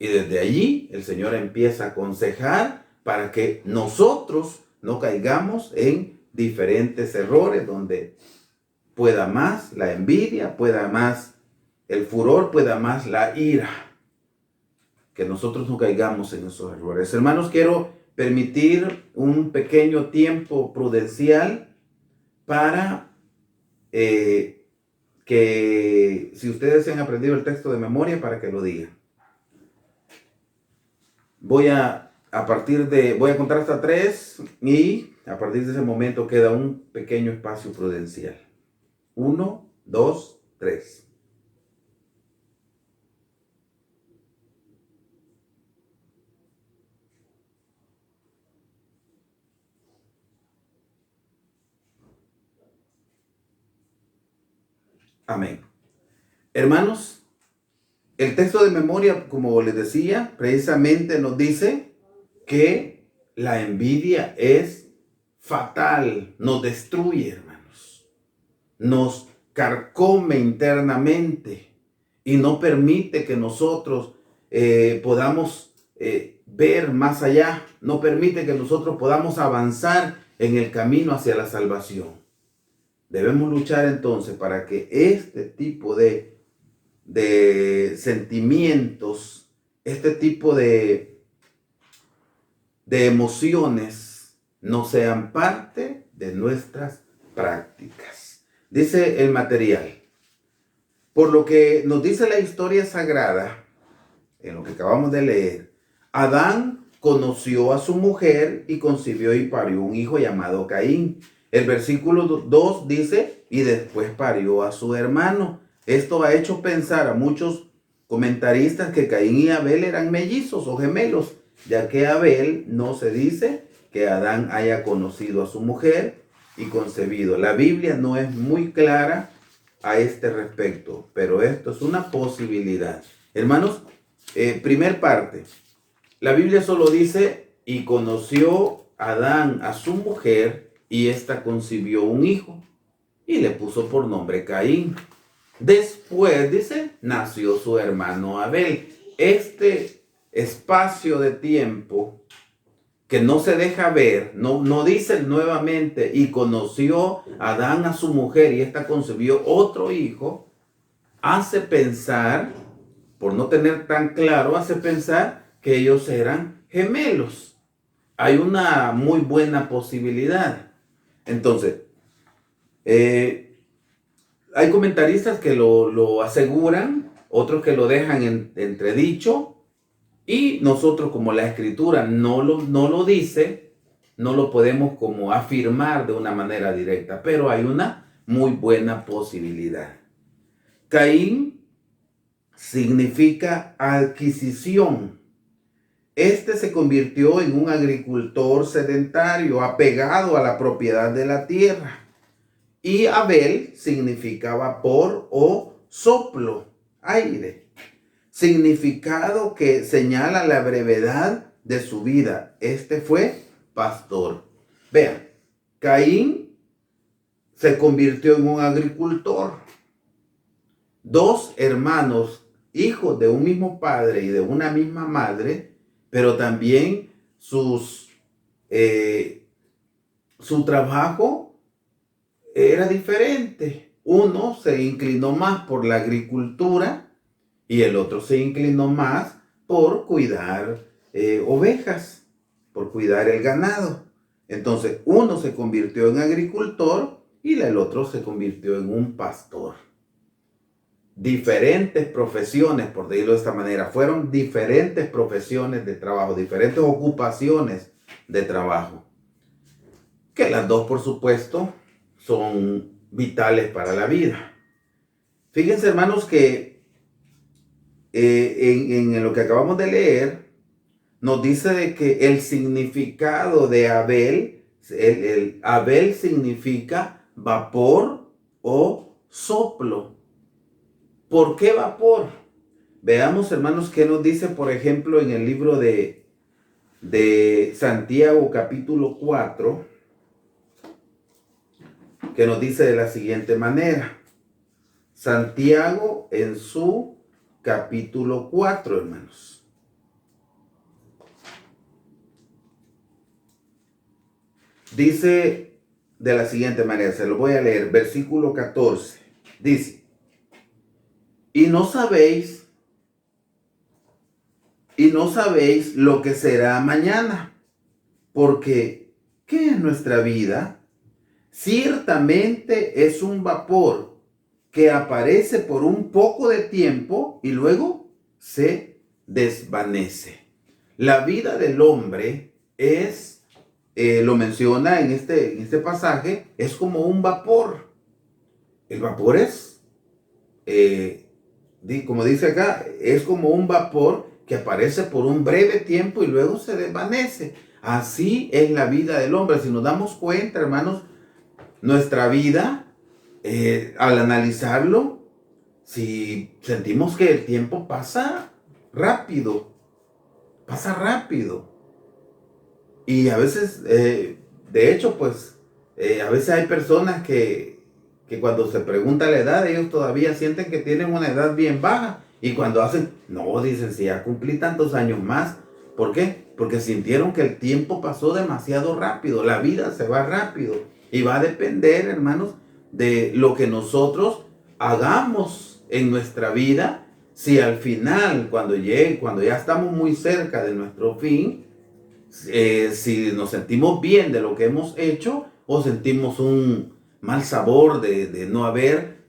Y desde allí el Señor empieza a aconsejar para que nosotros no caigamos en diferentes errores donde pueda más la envidia, pueda más el furor, pueda más la ira. Que nosotros no caigamos en esos errores. Hermanos, quiero permitir un pequeño tiempo prudencial para que si ustedes se han aprendido el texto de memoria, para que lo digan. Voy a contar hasta 3 y a partir de ese momento queda un pequeño espacio prudencial. 1, 2, 3. Amén. Hermanos, el texto de memoria, como les decía, precisamente nos dice que la envidia es fatal, nos destruye, hermanos. Nos carcome internamente y no permite que nosotros podamos ver más allá, no permite que nosotros podamos avanzar en el camino hacia la salvación. Debemos luchar entonces para que este tipo de sentimientos, este tipo de emociones no sean parte de nuestras prácticas. Dice el material. Por lo que nos dice la historia sagrada, en lo que acabamos de leer, Adán conoció a su mujer y concibió y parió un hijo llamado Caín. El versículo 2 dice, y después parió a su hermano. Esto ha hecho pensar a muchos comentaristas que Caín y Abel eran mellizos o gemelos, ya que Abel no se dice que Adán haya conocido a su mujer y concebido. La Biblia no es muy clara a este respecto, pero esto es una posibilidad. Hermanos, primer parte, la Biblia solo dice, y conoció Adán a su mujer, y ésta concibió un hijo, y le puso por nombre Caín. Después, dice, nació su hermano Abel. Este espacio de tiempo que no se deja ver, no dice nuevamente, y conoció Adán a su mujer, y ésta concibió otro hijo, hace pensar, por no tener tan claro, hace pensar que ellos eran gemelos. Hay una muy buena posibilidad. Entonces, hay comentaristas que lo aseguran, otros que lo dejan en entredicho, y nosotros, como la Escritura no lo dice, no lo podemos como afirmar de una manera directa, pero hay una muy buena posibilidad. Caín significa adquisición. Este se convirtió en un agricultor sedentario, apegado a la propiedad de la tierra. Y Abel significa vapor o soplo, aire. Significado que señala la brevedad de su vida. Este fue pastor. Vean, Caín se convirtió en un agricultor. Dos hermanos, hijos de un mismo padre y de una misma madre, pero también su trabajo era diferente. Uno se inclinó más por la agricultura y el otro se inclinó más por cuidar ovejas, por cuidar el ganado. Entonces, uno se convirtió en agricultor y el otro se convirtió en un pastor. Diferentes profesiones, por decirlo de esta manera, fueron diferentes profesiones de trabajo, diferentes ocupaciones de trabajo, que las dos, por supuesto, son vitales para la vida. Fíjense, hermanos, que en lo que acabamos de leer, nos dice de que el significado de Abel, Abel significa vapor o soplo. ¿Por qué vapor? Veamos, hermanos, qué nos dice, por ejemplo, en el libro de Santiago, capítulo 4, que nos dice de la siguiente manera. Santiago en su capítulo 4, hermanos. Dice de la siguiente manera, se lo voy a leer, versículo 14. Dice, y no sabéis lo que será mañana. Porque, ¿qué es nuestra vida? Ciertamente es un vapor que aparece por un poco de tiempo y luego se desvanece. La vida del hombre es, lo menciona en este pasaje, es como un vapor. El vapor es, como dice acá, es como un vapor que aparece por un breve tiempo y luego se desvanece. Así es la vida del hombre. Si nos damos cuenta, hermanos, nuestra vida, al analizarlo, si sentimos que el tiempo pasa rápido. Y a veces, de hecho, pues, a veces hay personas que cuando se pregunta la edad, ellos todavía sienten que tienen una edad bien baja. Y cuando hacen, no, dicen, si ya cumplí tantos años más. ¿Por qué? Porque sintieron que el tiempo pasó demasiado rápido. La vida se va rápido. Y va a depender, hermanos, de lo que nosotros hagamos en nuestra vida. Si al final, cuando ya estamos muy cerca de nuestro fin, si nos sentimos bien de lo que hemos hecho o sentimos un mal sabor de no haber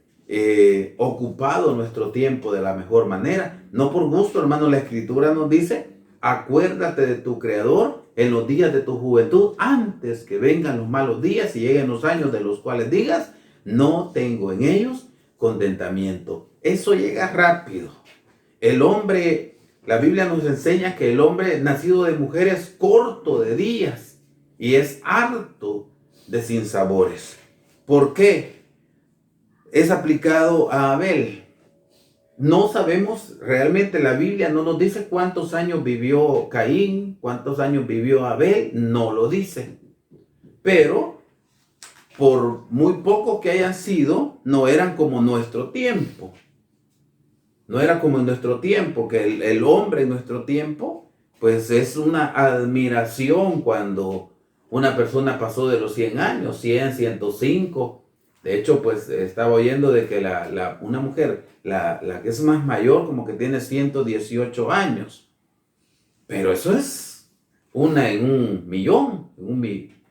ocupado nuestro tiempo de la mejor manera. No por gusto, hermano, la Escritura nos dice, acuérdate de tu Creador en los días de tu juventud, antes que vengan los malos días y lleguen los años de los cuales digas, no tengo en ellos contentamiento. Eso llega rápido. El hombre, la Biblia nos enseña que el hombre nacido de mujer es corto de días y es harto de sinsabores. ¿Por qué? Es aplicado a Abel. No sabemos, realmente la Biblia no nos dice cuántos años vivió Caín, cuántos años vivió Abel, no lo dice. Pero por muy poco que hayan sido, no eran como nuestro tiempo. No era como en nuestro tiempo, que el hombre en nuestro tiempo, pues es una admiración cuando una persona pasó de los 100 años, 100, 105. De hecho, pues estaba oyendo de que una mujer, la que es más mayor, como que tiene 118 años. Pero eso es una en un millón,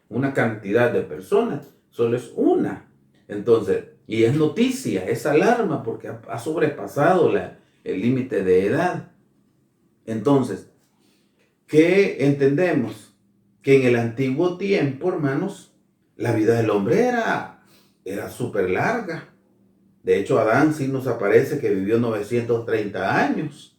una cantidad de personas. Solo es una. Entonces, y es noticia, es alarma, porque ha sobrepasado el límite de edad. Entonces, ¿qué entendemos? Que en el antiguo tiempo, hermanos, la vida del hombre era súper larga. De hecho, Adán sí nos aparece que vivió 930 años.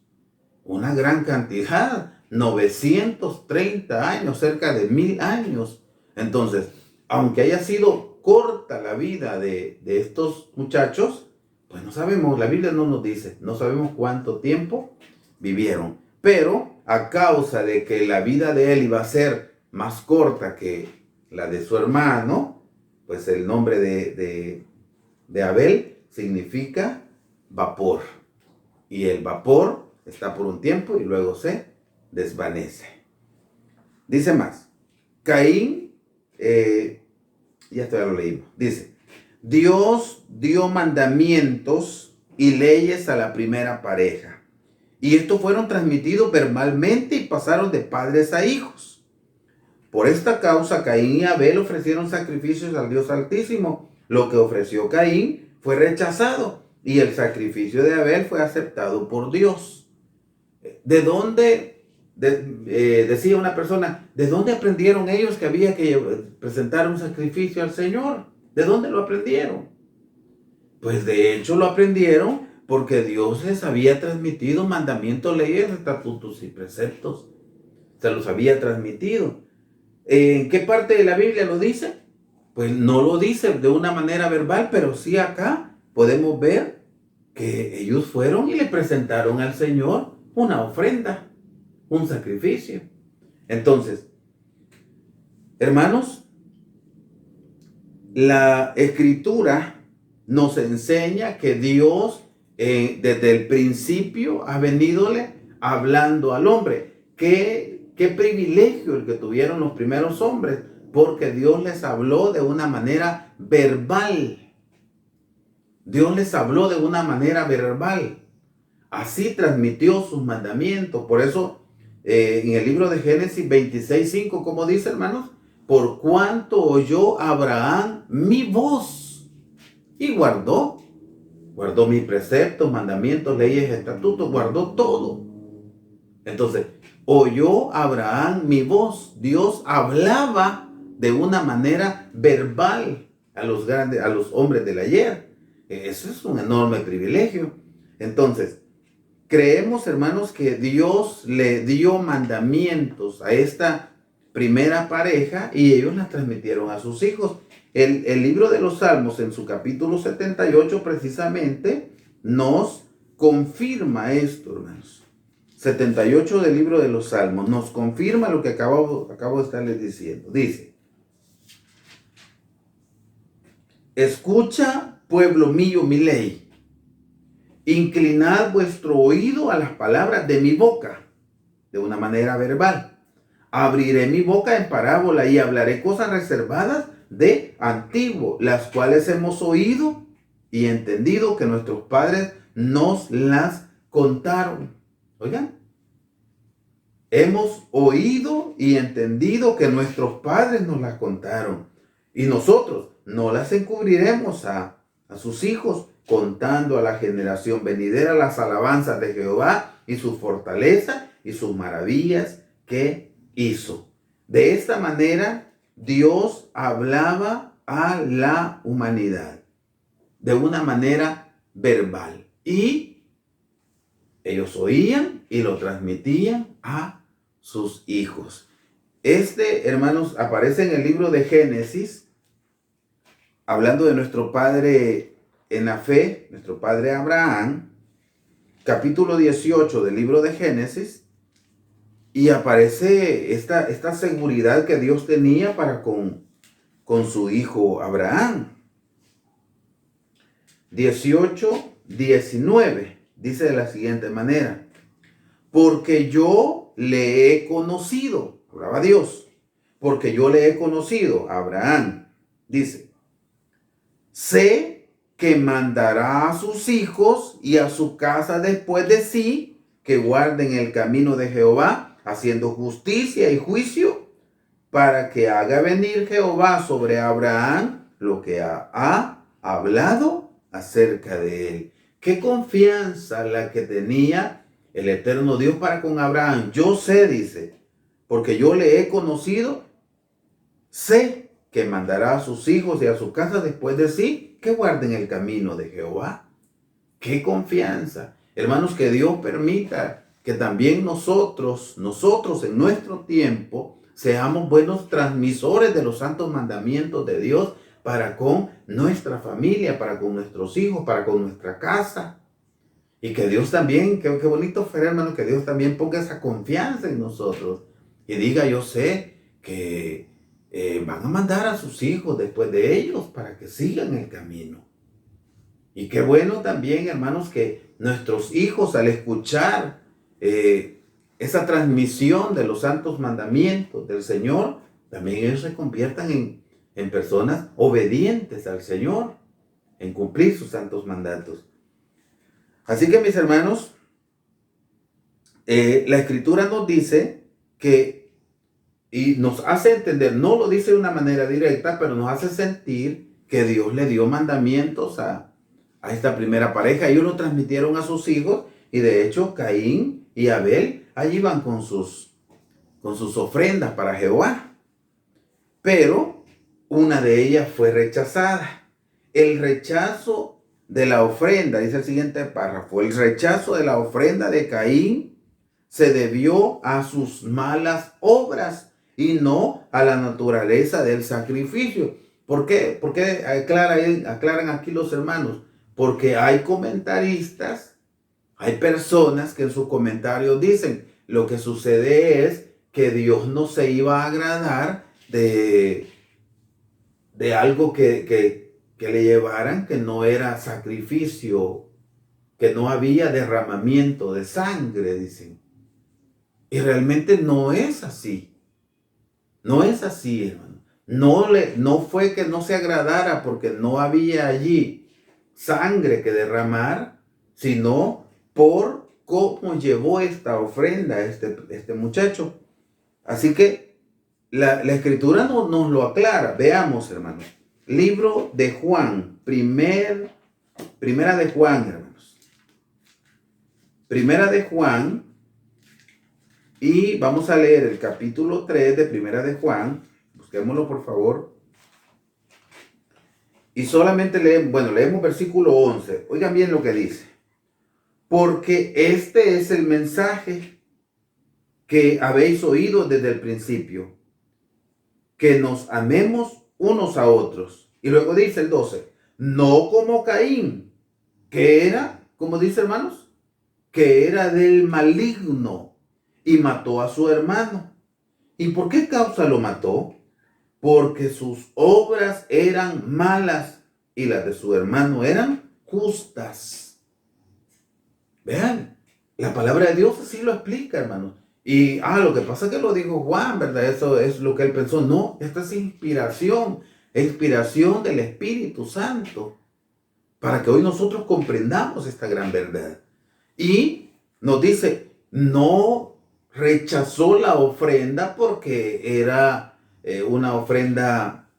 Una gran cantidad. 930 años, cerca de 1000 años. Entonces, aunque haya sido corta la vida de estos muchachos, pues no sabemos, la Biblia no nos dice, no sabemos cuánto tiempo vivieron. Pero a causa de que la vida de él iba a ser más corta que la de su hermano, pues el nombre de Abel significa vapor. Y el vapor está por un tiempo y luego se desvanece. Dice más, Caín, ya lo leímos, dice, Dios dio mandamientos y leyes a la primera pareja. Y estos fueron transmitidos verbalmente y pasaron de padres a hijos. Por esta causa, Caín y Abel ofrecieron sacrificios al Dios Altísimo. Lo que ofreció Caín fue rechazado y el sacrificio de Abel fue aceptado por Dios. ¿De dónde, decía una persona, de dónde aprendieron ellos que había que presentar un sacrificio al Señor? ¿De dónde lo aprendieron? Pues de hecho lo aprendieron porque Dios les había transmitido mandamientos, leyes, estatutos y preceptos. Se los había transmitido. ¿En qué parte de la Biblia lo dice? Pues no lo dice de una manera verbal, pero sí acá podemos ver que ellos fueron y le presentaron al Señor una ofrenda, un sacrificio. Entonces, hermanos, la Escritura nos enseña que Dios desde el principio ha venidole hablando al hombre. Qué privilegio el que tuvieron los primeros hombres, porque Dios les habló de una manera verbal. Dios les habló de una manera verbal. Así transmitió sus mandamientos. Por eso en el libro de Génesis 26:5, ¿cómo dice, hermanos? Por cuanto oyó Abraham mi voz y guardó mis preceptos, mandamientos, leyes, estatutos, guardó todo. Entonces, oyó Abraham mi voz. Dios hablaba de una manera verbal a los hombres del ayer. Eso es un enorme privilegio. Entonces, creemos, hermanos, que Dios le dio mandamientos a esta primera pareja y ellos las transmitieron a sus hijos. El libro de los Salmos, en su capítulo 78, precisamente, nos confirma esto, hermanos. 78 del libro de los Salmos nos confirma lo que acabo de estarles diciendo. Dice: escucha, pueblo mío, mi ley. Inclinad vuestro oído a las palabras de mi boca, de una manera verbal. Abriré mi boca en parábola y hablaré cosas reservadas de antiguo, las cuales hemos oído y entendido que nuestros padres nos las contaron. Oigan, hemos oído y entendido que nuestros padres nos las contaron, y nosotros no las encubriremos a sus hijos, contando a la generación venidera las alabanzas de Jehová y su fortaleza y sus maravillas que hizo. De esta manera, Dios hablaba a la humanidad de una manera verbal, y ellos oían y lo transmitían a sus hijos. Hermanos, aparece en el libro de Génesis, hablando de nuestro padre en la fe, nuestro padre Abraham, capítulo 18 del libro de Génesis, y aparece esta seguridad que Dios tenía para con su hijo Abraham. 18:19 dice de la siguiente manera: porque yo le he conocido, hablaba Dios, porque yo le he conocido a Abraham, dice, sé que mandará a sus hijos y a su casa después de sí, que guarden el camino de Jehová, haciendo justicia y juicio, para que haga venir Jehová sobre Abraham lo que ha hablado acerca de él. Qué confianza la que tenía el eterno Dios para con Abraham. Yo sé, dice, porque yo le he conocido, sé que mandará a sus hijos y a su casa después de sí, que guarden el camino de Jehová. Qué confianza. Hermanos, que Dios permita que también nosotros en nuestro tiempo seamos buenos transmisores de los santos mandamientos de Dios para con nuestra familia, para con nuestros hijos, para con nuestra casa. Y que Dios también, qué bonito fue, hermano, que Dios también ponga esa confianza en nosotros y diga: yo sé que van a mandar a sus hijos después de ellos para que sigan el camino. Y qué bueno también, hermanos, que nuestros hijos, al escuchar esa transmisión de los santos mandamientos del Señor, también ellos se conviertan en personas obedientes al Señor, en cumplir sus santos mandatos. Así que, mis hermanos, la Escritura nos dice que, y nos hace entender, no lo dice de una manera directa, pero nos hace sentir que Dios le dio mandamientos a esta primera pareja. Ellos lo transmitieron a sus hijos, y de hecho Caín y Abel allí van con sus ofrendas para Jehová. Pero una de ellas fue rechazada. El rechazo de la ofrenda, dice el siguiente párrafo, el rechazo de la ofrenda de Caín se debió a sus malas obras y no a la naturaleza del sacrificio. ¿Por qué? ¿Por qué aclaran aquí los hermanos? Porque hay comentaristas, hay personas que en sus comentarios dicen: lo que sucede es que Dios no se iba a agradar de algo que le llevaran, que no era sacrificio, que no había derramamiento de sangre, dicen. Y realmente no es así. No es así, hermano. No fue que no se agradara porque no había allí sangre que derramar, sino por cómo llevó esta ofrenda este muchacho. Así que la escritura nos lo aclara. Veamos, hermanos. Libro de Juan, primera de Juan, hermanos. Primera de Juan, y vamos a leer el capítulo 3 de Primera de Juan. Busquémoslo, por favor. Y solamente leemos versículo 11. Oigan bien lo que dice. Porque este es el mensaje que habéis oído desde el principio, que nos amemos unos a otros. Y luego dice el 12, no como Caín, que era, como dice, hermanos, que era del maligno y mató a su hermano. ¿Y por qué causa lo mató? Porque sus obras eran malas y las de su hermano eran justas. Vean, la palabra de Dios así lo explica, hermanos. Y lo que pasa es que lo dijo Juan, ¿verdad? Eso es lo que él pensó. No, esta es inspiración del Espíritu Santo, para que hoy nosotros comprendamos esta gran verdad. Y nos dice, no rechazó la ofrenda porque era una ofrenda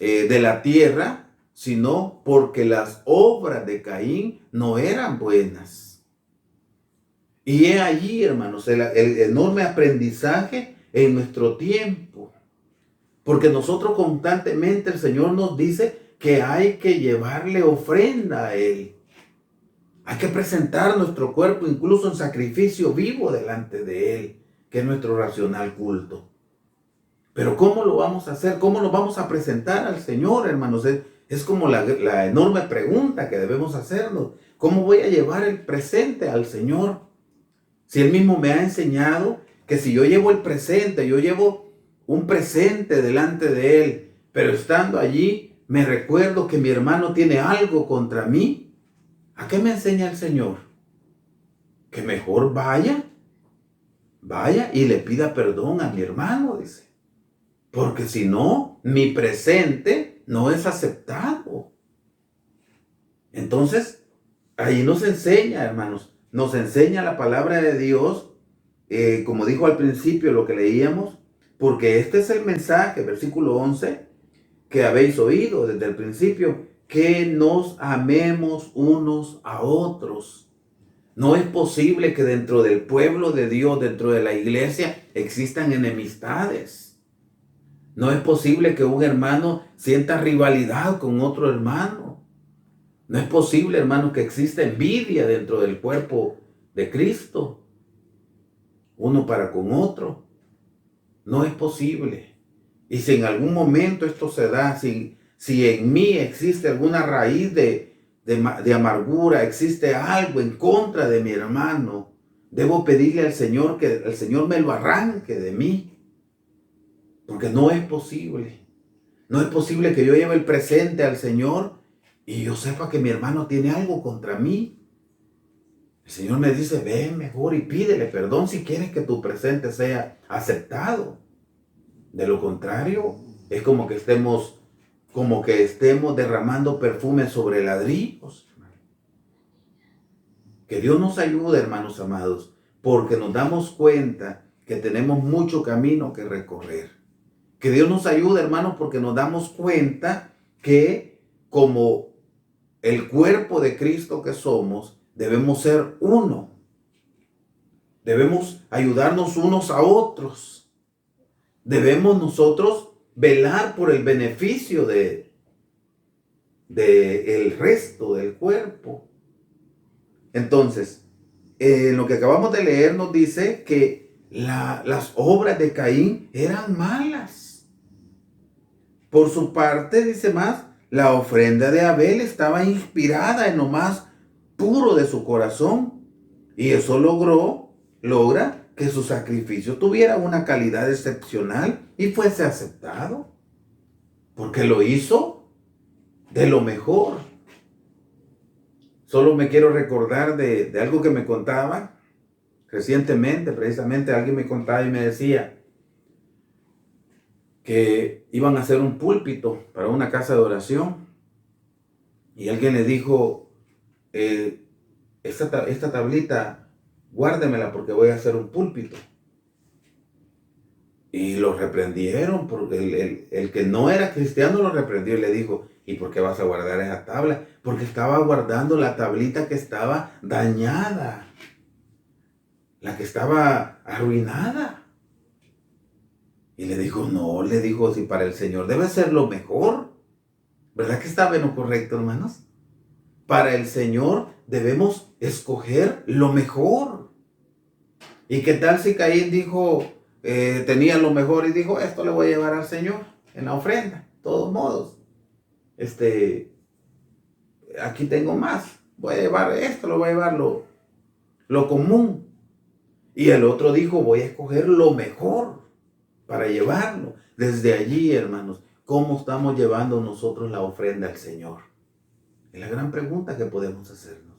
de la tierra, sino porque las obras de Caín no eran buenas. Y es allí, hermanos, el enorme aprendizaje en nuestro tiempo. Porque nosotros constantemente, el Señor nos dice que hay que llevarle ofrenda a Él. Hay que presentar nuestro cuerpo incluso en sacrificio vivo delante de Él, que es nuestro racional culto. Pero ¿cómo lo vamos a hacer? ¿Cómo nos vamos a presentar al Señor, hermanos? Es como la enorme pregunta que debemos hacernos. ¿Cómo voy a llevar el presente al Señor? Si Él mismo me ha enseñado que si yo llevo el presente, yo llevo un presente delante de Él, pero estando allí me recuerdo que mi hermano tiene algo contra mí, ¿a qué me enseña el Señor? Que mejor vaya y le pida perdón a mi hermano, dice. Porque si no, mi presente no es aceptado. Entonces, ahí nos enseña, hermanos, nos enseña la palabra de Dios, como dijo al principio lo que leíamos, porque este es el mensaje, versículo 11, que habéis oído desde el principio, que nos amemos unos a otros. No es posible que dentro del pueblo de Dios, dentro de la iglesia, existan enemistades. No es posible que un hermano sienta rivalidad con otro hermano. No es posible, hermano, que exista envidia dentro del cuerpo de Cristo, uno para con otro. No es posible. Y si en algún momento esto se da, si en mí existe alguna raíz de amargura, existe algo en contra de mi hermano, debo pedirle al Señor que el Señor me lo arranque de mí. Porque no es posible. No es posible que yo lleve el presente al Señor y yo sepa que mi hermano tiene algo contra mí. El Señor me dice, ven mejor y pídele perdón si quieres que tu presente sea aceptado. De lo contrario, es como que estemos derramando perfume sobre ladrillos. Que Dios nos ayude, hermanos amados, porque nos damos cuenta que tenemos mucho camino que recorrer. Que Dios nos ayude, hermanos, porque nos damos cuenta que como el cuerpo de Cristo que somos, debemos ser uno. Debemos ayudarnos unos a otros. Debemos nosotros velar por el beneficio del resto del cuerpo. Entonces, lo que acabamos de leer nos dice que las obras de Caín eran malas. Por su parte, dice más, la ofrenda de Abel estaba inspirada en lo más puro de su corazón. Y eso logra que su sacrificio tuviera una calidad excepcional y fuese aceptado. Porque lo hizo de lo mejor. Solo me quiero recordar de algo que me contaba recientemente. Precisamente alguien me contaba y me decía que iban a hacer un púlpito para una casa de oración. Y alguien le dijo, esta tablita guárdemela porque voy a hacer un púlpito. Y lo reprendieron, porque el que no era cristiano lo reprendió y le dijo, ¿y por qué vas a guardar esa tabla? Porque estaba guardando la tablita que estaba dañada, la que estaba arruinada. Y le dijo, no, le dijo, si para el Señor debe ser lo mejor. ¿Verdad que estaba en lo correcto, hermanos? Para el Señor debemos escoger lo mejor. ¿Y qué tal si Caín dijo, tenía lo mejor y dijo, esto le voy a llevar al Señor en la ofrenda? De todos modos, aquí tengo más, voy a llevar esto, lo voy a llevar lo común. Y el otro dijo, voy a escoger lo mejor para llevarlo. Desde allí, hermanos, ¿cómo estamos llevando nosotros la ofrenda al Señor? Es la gran pregunta que podemos hacernos.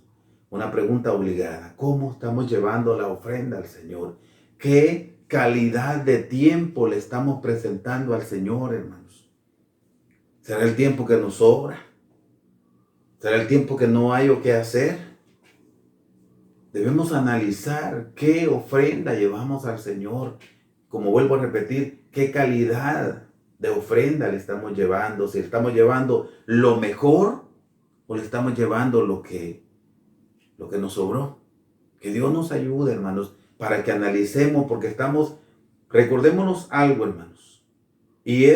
Una pregunta obligada. ¿Cómo estamos llevando la ofrenda al Señor? ¿Qué calidad de tiempo le estamos presentando al Señor, hermanos? ¿Será el tiempo que nos sobra? ¿Será el tiempo que no hay o qué hacer? Debemos analizar qué ofrenda llevamos al Señor. Como vuelvo a repetir, qué calidad de ofrenda le estamos llevando. Si estamos llevando lo mejor o le estamos llevando lo que nos sobró. Que Dios nos ayude, hermanos, para que analicemos, porque recordémonos algo, hermanos. Y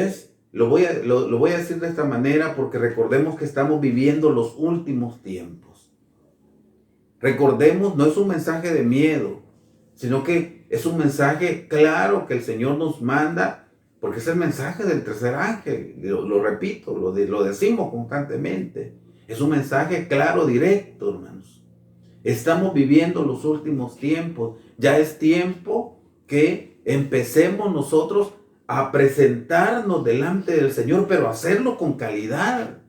lo voy a decir de esta manera, porque recordemos que estamos viviendo los últimos tiempos. Recordemos, no es un mensaje de miedo, sino que es un mensaje claro que el Señor nos manda, porque es el mensaje del tercer ángel. Lo repito, lo decimos constantemente. Es un mensaje claro, directo, hermanos. Estamos viviendo los últimos tiempos. Ya es tiempo que empecemos nosotros a presentarnos delante del Señor, pero hacerlo con calidad.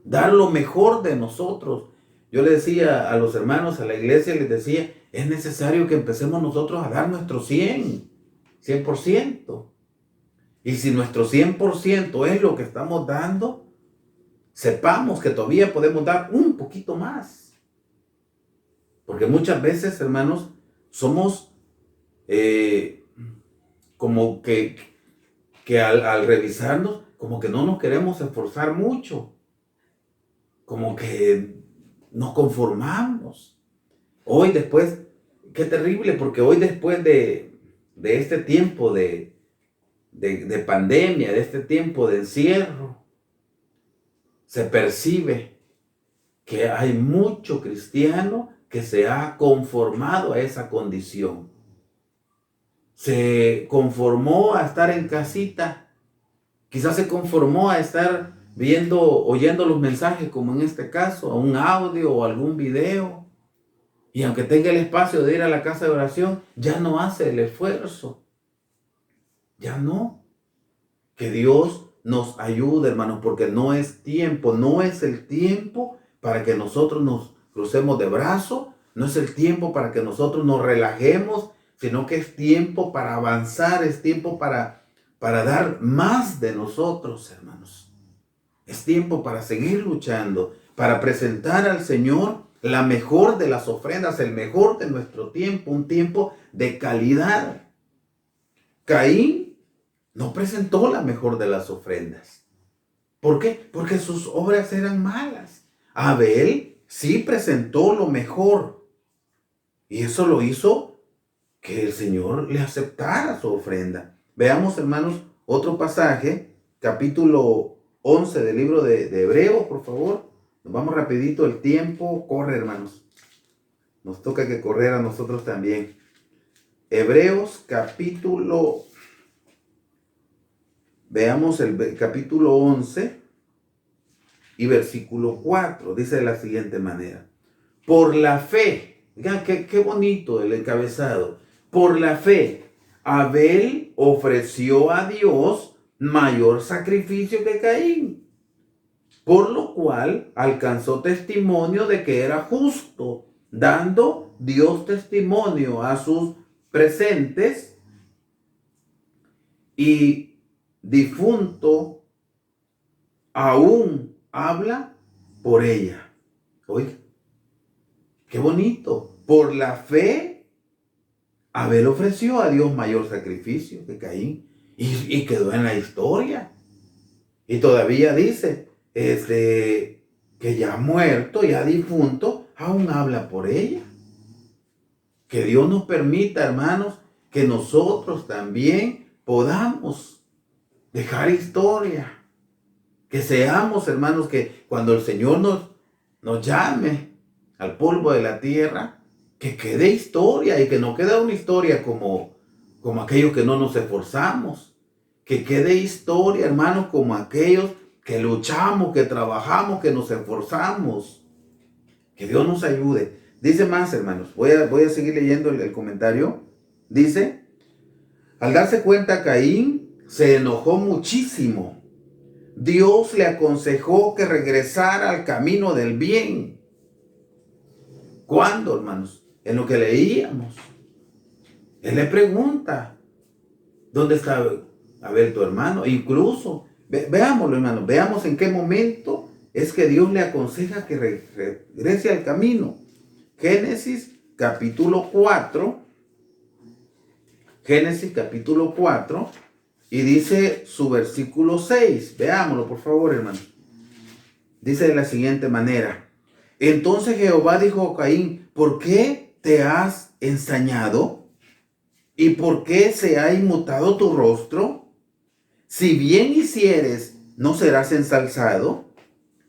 Dar lo mejor de nosotros. Yo le decía a los hermanos, a la iglesia, les decía, es necesario que empecemos nosotros a dar nuestro 100%. Y si nuestro 100% es lo que estamos dando, sepamos que todavía podemos dar un poquito más. Porque muchas veces, hermanos, somos como que al revisarnos, como que no nos queremos esforzar mucho. Como que nos conformamos. Hoy después, qué terrible, porque hoy después de este tiempo de pandemia, de este tiempo de encierro, se percibe que hay mucho cristiano que se ha conformado a esa condición. Se conformó a estar en casita. Quizás se conformó a estar oyendo los mensajes, como en este caso, a un audio o algún video. Y aunque tenga el espacio de ir a la casa de oración, ya no hace el esfuerzo. Ya no. Que Dios nos ayude, hermanos, porque no es el tiempo para que nosotros nos crucemos de brazos, no es el tiempo para que nosotros nos relajemos, sino que es tiempo para avanzar, es tiempo para dar más de nosotros, hermanos. Es tiempo para seguir luchando, para presentar al Señor la mejor de las ofrendas, el mejor de nuestro tiempo, un tiempo de calidad. Caín no presentó la mejor de las ofrendas. ¿Por qué? Porque sus obras eran malas. Abel sí presentó lo mejor. Y eso lo hizo que el Señor le aceptara su ofrenda. Veamos, hermanos, otro pasaje, capítulo 11 del libro de Hebreos, por favor. Nos vamos rapidito, el tiempo corre, hermanos. Nos toca que correr a nosotros también. Hebreos capítulo, veamos el capítulo 11 y versículo 4. Dice de la siguiente manera. Por la fe, vean qué bonito el encabezado. Por la fe, Abel ofreció a Dios mayor sacrificio que Caín, por lo cual alcanzó testimonio de que era justo, dando Dios testimonio a sus presentes, y difunto aún habla por ella. Oiga, qué bonito. por la fe, Abel ofreció a Dios mayor sacrificio que Caín y quedó en la historia. Y todavía dice que ya muerto, ya difunto, aún habla por ella. Que Dios nos permita, hermanos, que nosotros también podamos dejar historia. Que seamos, hermanos, que cuando el Señor nos llame al polvo de la tierra, que quede historia y que no quede una historia como aquellos que no nos esforzamos. Que quede historia, hermanos, como aquellos que luchamos, que trabajamos, que nos esforzamos. Que Dios nos ayude. Dice más, hermanos, voy a seguir leyendo el comentario. Dice, al darse cuenta Caín se enojó muchísimo. Dios le aconsejó que regresara al camino del bien. ¿Cuándo, hermanos? En lo que leíamos. Él le pregunta, ¿dónde está Abel tu hermano? Incluso, veámoslo, hermanos, veamos en qué momento es que Dios le aconseja que regrese al camino. Génesis capítulo 4, y dice su versículo 6. Veámoslo, por favor, hermano. Dice de la siguiente manera. Entonces Jehová dijo a Caín, ¿por qué te has ensañado? ¿Y por qué se ha inmutado tu rostro? Si bien hicieres, ¿no serás ensalzado?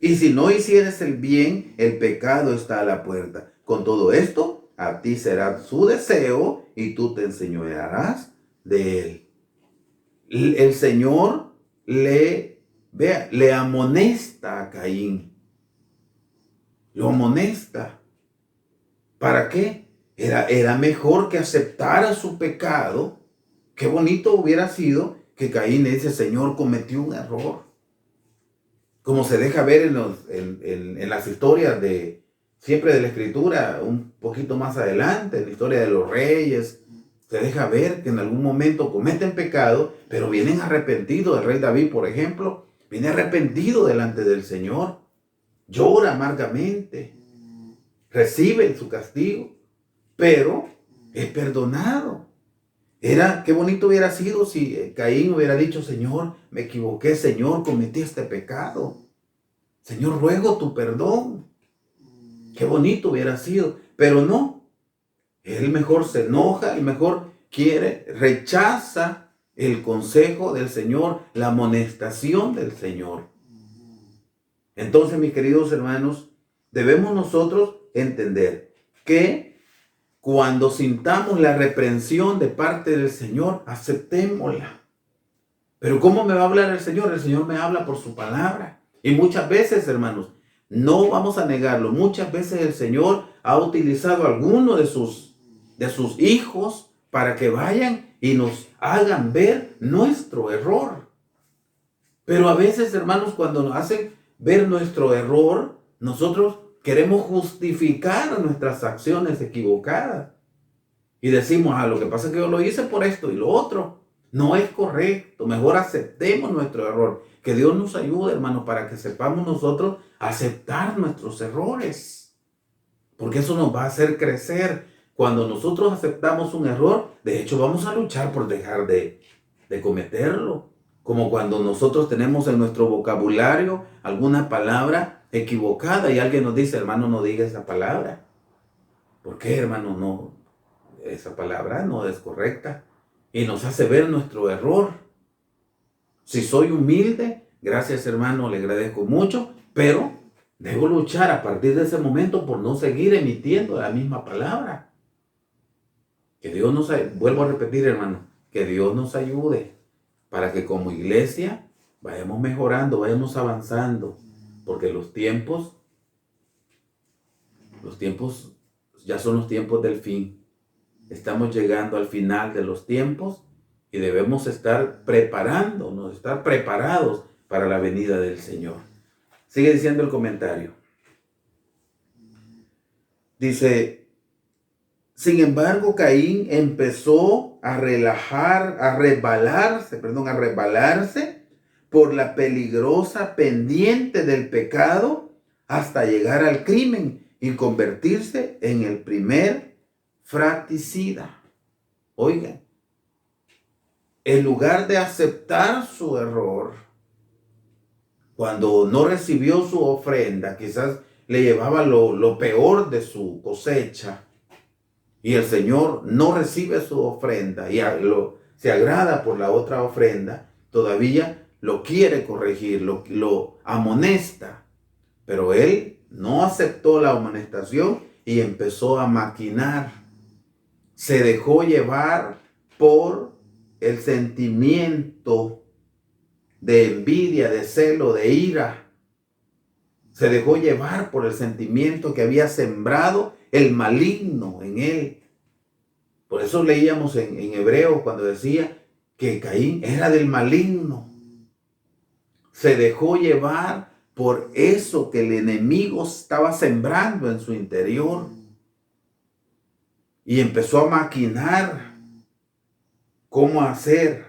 Y si no hicieres el bien, el pecado está a la puerta. Con todo esto, a ti será su deseo y tú te enseñorearás de él. El Señor le amonesta a Caín. Lo amonesta. ¿Para qué? Era mejor que aceptara su pecado. Qué bonito hubiera sido que Caín le dice, Señor, cometió un error. Como se deja ver en las historias siempre de la Escritura, un poquito más adelante, en la historia de los reyes, se deja ver que en algún momento cometen pecado, pero vienen arrepentidos. El rey David, por ejemplo, viene arrepentido delante del Señor, llora amargamente, recibe su castigo, pero es perdonado. Qué bonito hubiera sido si Caín hubiera dicho, Señor, me equivoqué, Señor, cometí este pecado. Señor, ruego tu perdón. Qué bonito hubiera sido, pero no. Él mejor se enoja, él mejor rechaza el consejo del Señor, la amonestación del Señor. Entonces, mis queridos hermanos, debemos nosotros entender que cuando sintamos la reprensión de parte del Señor, aceptémosla. Pero ¿cómo me va a hablar el Señor? El Señor me habla por su palabra. Y muchas veces, hermanos, no vamos a negarlo, muchas veces el Señor ha utilizado a alguno de sus hijos para que vayan y nos hagan ver nuestro error. Pero a veces, hermanos, cuando nos hacen ver nuestro error, nosotros queremos justificar nuestras acciones equivocadas. Y decimos, lo que pasa es que yo lo hice por esto y lo otro. No es correcto. Mejor aceptemos nuestro error. Que Dios nos ayude, hermanos, para que sepamos nosotros aceptar nuestros errores. Porque eso nos va a hacer crecer. Cuando nosotros aceptamos un error, de hecho vamos a luchar por dejar de cometerlo. Como cuando nosotros tenemos en nuestro vocabulario alguna palabra equivocada y alguien nos dice, hermano, no diga esa palabra. ¿Por qué, hermano? No, esa palabra no es correcta. Y nos hace ver nuestro error. Si soy humilde, gracias, hermano, le agradezco mucho, pero debo luchar a partir de ese momento por no seguir emitiendo la misma palabra. Que Dios nos ayude, vuelvo a repetir, hermano, que Dios nos ayude para que como iglesia vayamos mejorando, vayamos avanzando, porque los tiempos ya son los tiempos del fin. Estamos llegando al final de los tiempos y debemos estar preparándonos, estar preparados para la venida del Señor. Sigue diciendo el comentario. Dice, sin embargo, Caín empezó a resbalarse por la peligrosa pendiente del pecado hasta llegar al crimen y convertirse en el primer fratricida. Oigan, en lugar de aceptar su error, cuando no recibió su ofrenda, quizás le llevaba lo peor de su cosecha, y el Señor no recibe su ofrenda y se agrada por la otra ofrenda, todavía lo quiere corregir, lo amonesta. Pero él no aceptó la amonestación y empezó a maquinar. Se dejó llevar por el sentimiento de envidia, de celo, de ira. Se dejó llevar por el sentimiento que había sembrado el maligno en él. Por eso leíamos en Hebreos cuando decía que Caín era del maligno. Se dejó llevar por eso que el enemigo estaba sembrando en su interior. Y empezó a maquinar cómo hacer,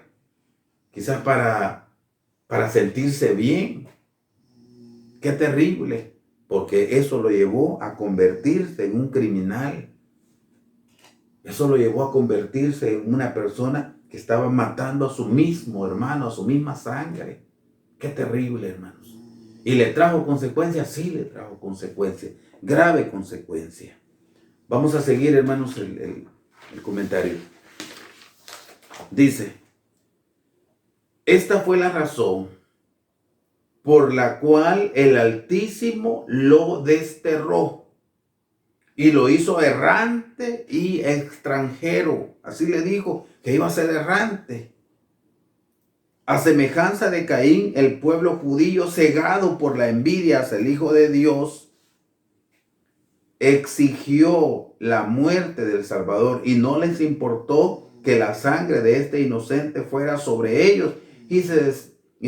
quizás para sentirse bien. Qué terrible, porque eso lo llevó a convertirse en un criminal. Eso lo llevó a convertirse en una persona que estaba matando a su mismo hermano, a su misma sangre. Qué terrible, hermanos. ¿Y le trajo consecuencias? Sí, le trajo consecuencias. Grave consecuencia. Vamos a seguir, hermanos, el comentario. Dice, esta fue la razón por la cual el Altísimo lo desterró y lo hizo errante y extranjero. Así le dijo que iba a ser errante. A semejanza de Caín, el pueblo judío, cegado por la envidia hacia el Hijo de Dios, exigió la muerte del Salvador y no les importó que la sangre de este inocente fuera sobre ellos y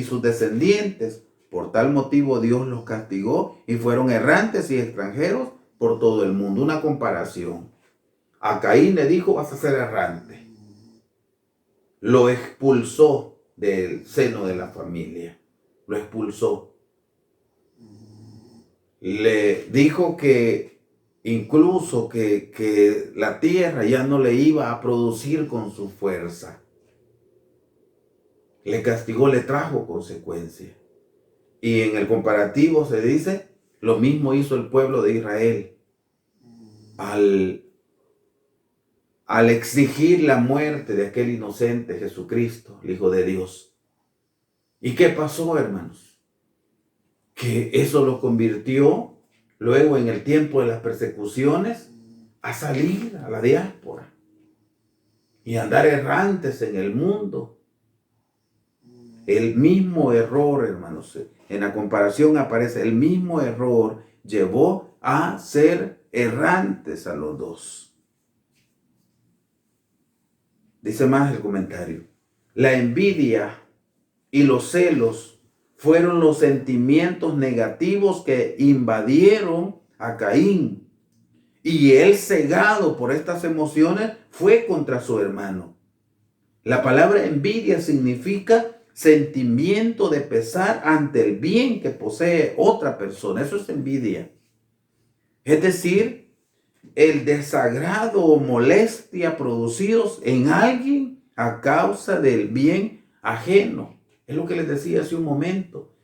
sus descendientes. Por tal motivo Dios los castigó y fueron errantes y extranjeros por todo el mundo. Una comparación. A Caín le dijo, vas a ser errante. Lo expulsó del seno de la familia. Lo expulsó. Le dijo que incluso que la tierra ya no le iba a producir con su fuerza. Le castigó, le trajo consecuencias. Y en el comparativo se dice, lo mismo hizo el pueblo de Israel al exigir la muerte de aquel inocente Jesucristo, el Hijo de Dios. ¿Y qué pasó, hermanos? Que eso lo convirtió luego en el tiempo de las persecuciones a salir a la diáspora y andar errantes en el mundo. El mismo error, hermanos, en la comparación aparece, el mismo error llevó a ser errantes a los dos. Dice más el comentario. La envidia y los celos fueron los sentimientos negativos que invadieron a Caín. Y él, cegado por estas emociones, fue contra su hermano. La palabra envidia significa sentimiento de pesar ante el bien que posee otra persona. Eso es envidia. Es decir, el desagrado o molestia producidos en alguien a causa del bien ajeno. Es lo que les decía hace un momento.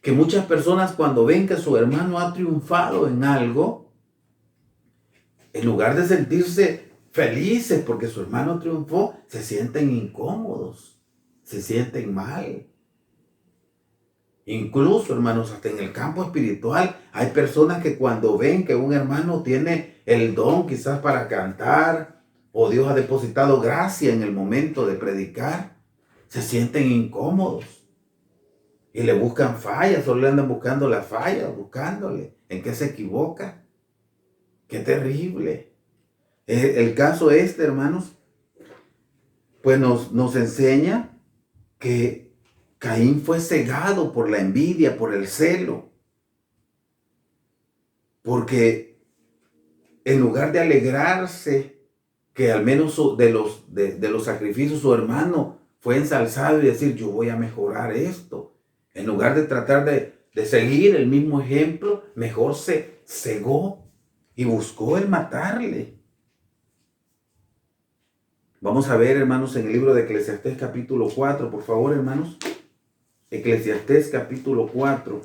Que muchas personas, cuando ven que su hermano ha triunfado en algo, en lugar de sentirse felices porque su hermano triunfó, se sienten incómodos, se sienten mal. Incluso, hermanos, hasta en el campo espiritual hay personas que cuando ven que un hermano tiene el don quizás para cantar, o Dios ha depositado gracia en el momento de predicar, se sienten incómodos y le buscan fallas, solo le andan buscando las fallas, buscándole en qué se equivoca. Qué terrible. El caso hermanos, pues nos enseña que Caín fue cegado por la envidia, por el celo. Porque en lugar de alegrarse que al menos de los sacrificios su hermano fue ensalzado y decir, yo voy a mejorar esto. En lugar de tratar de seguir el mismo ejemplo, mejor se cegó, y buscó el matarle. Vamos a ver, hermanos, en el libro de Eclesiastés capítulo 4, por favor, hermanos. Eclesiastés capítulo 4.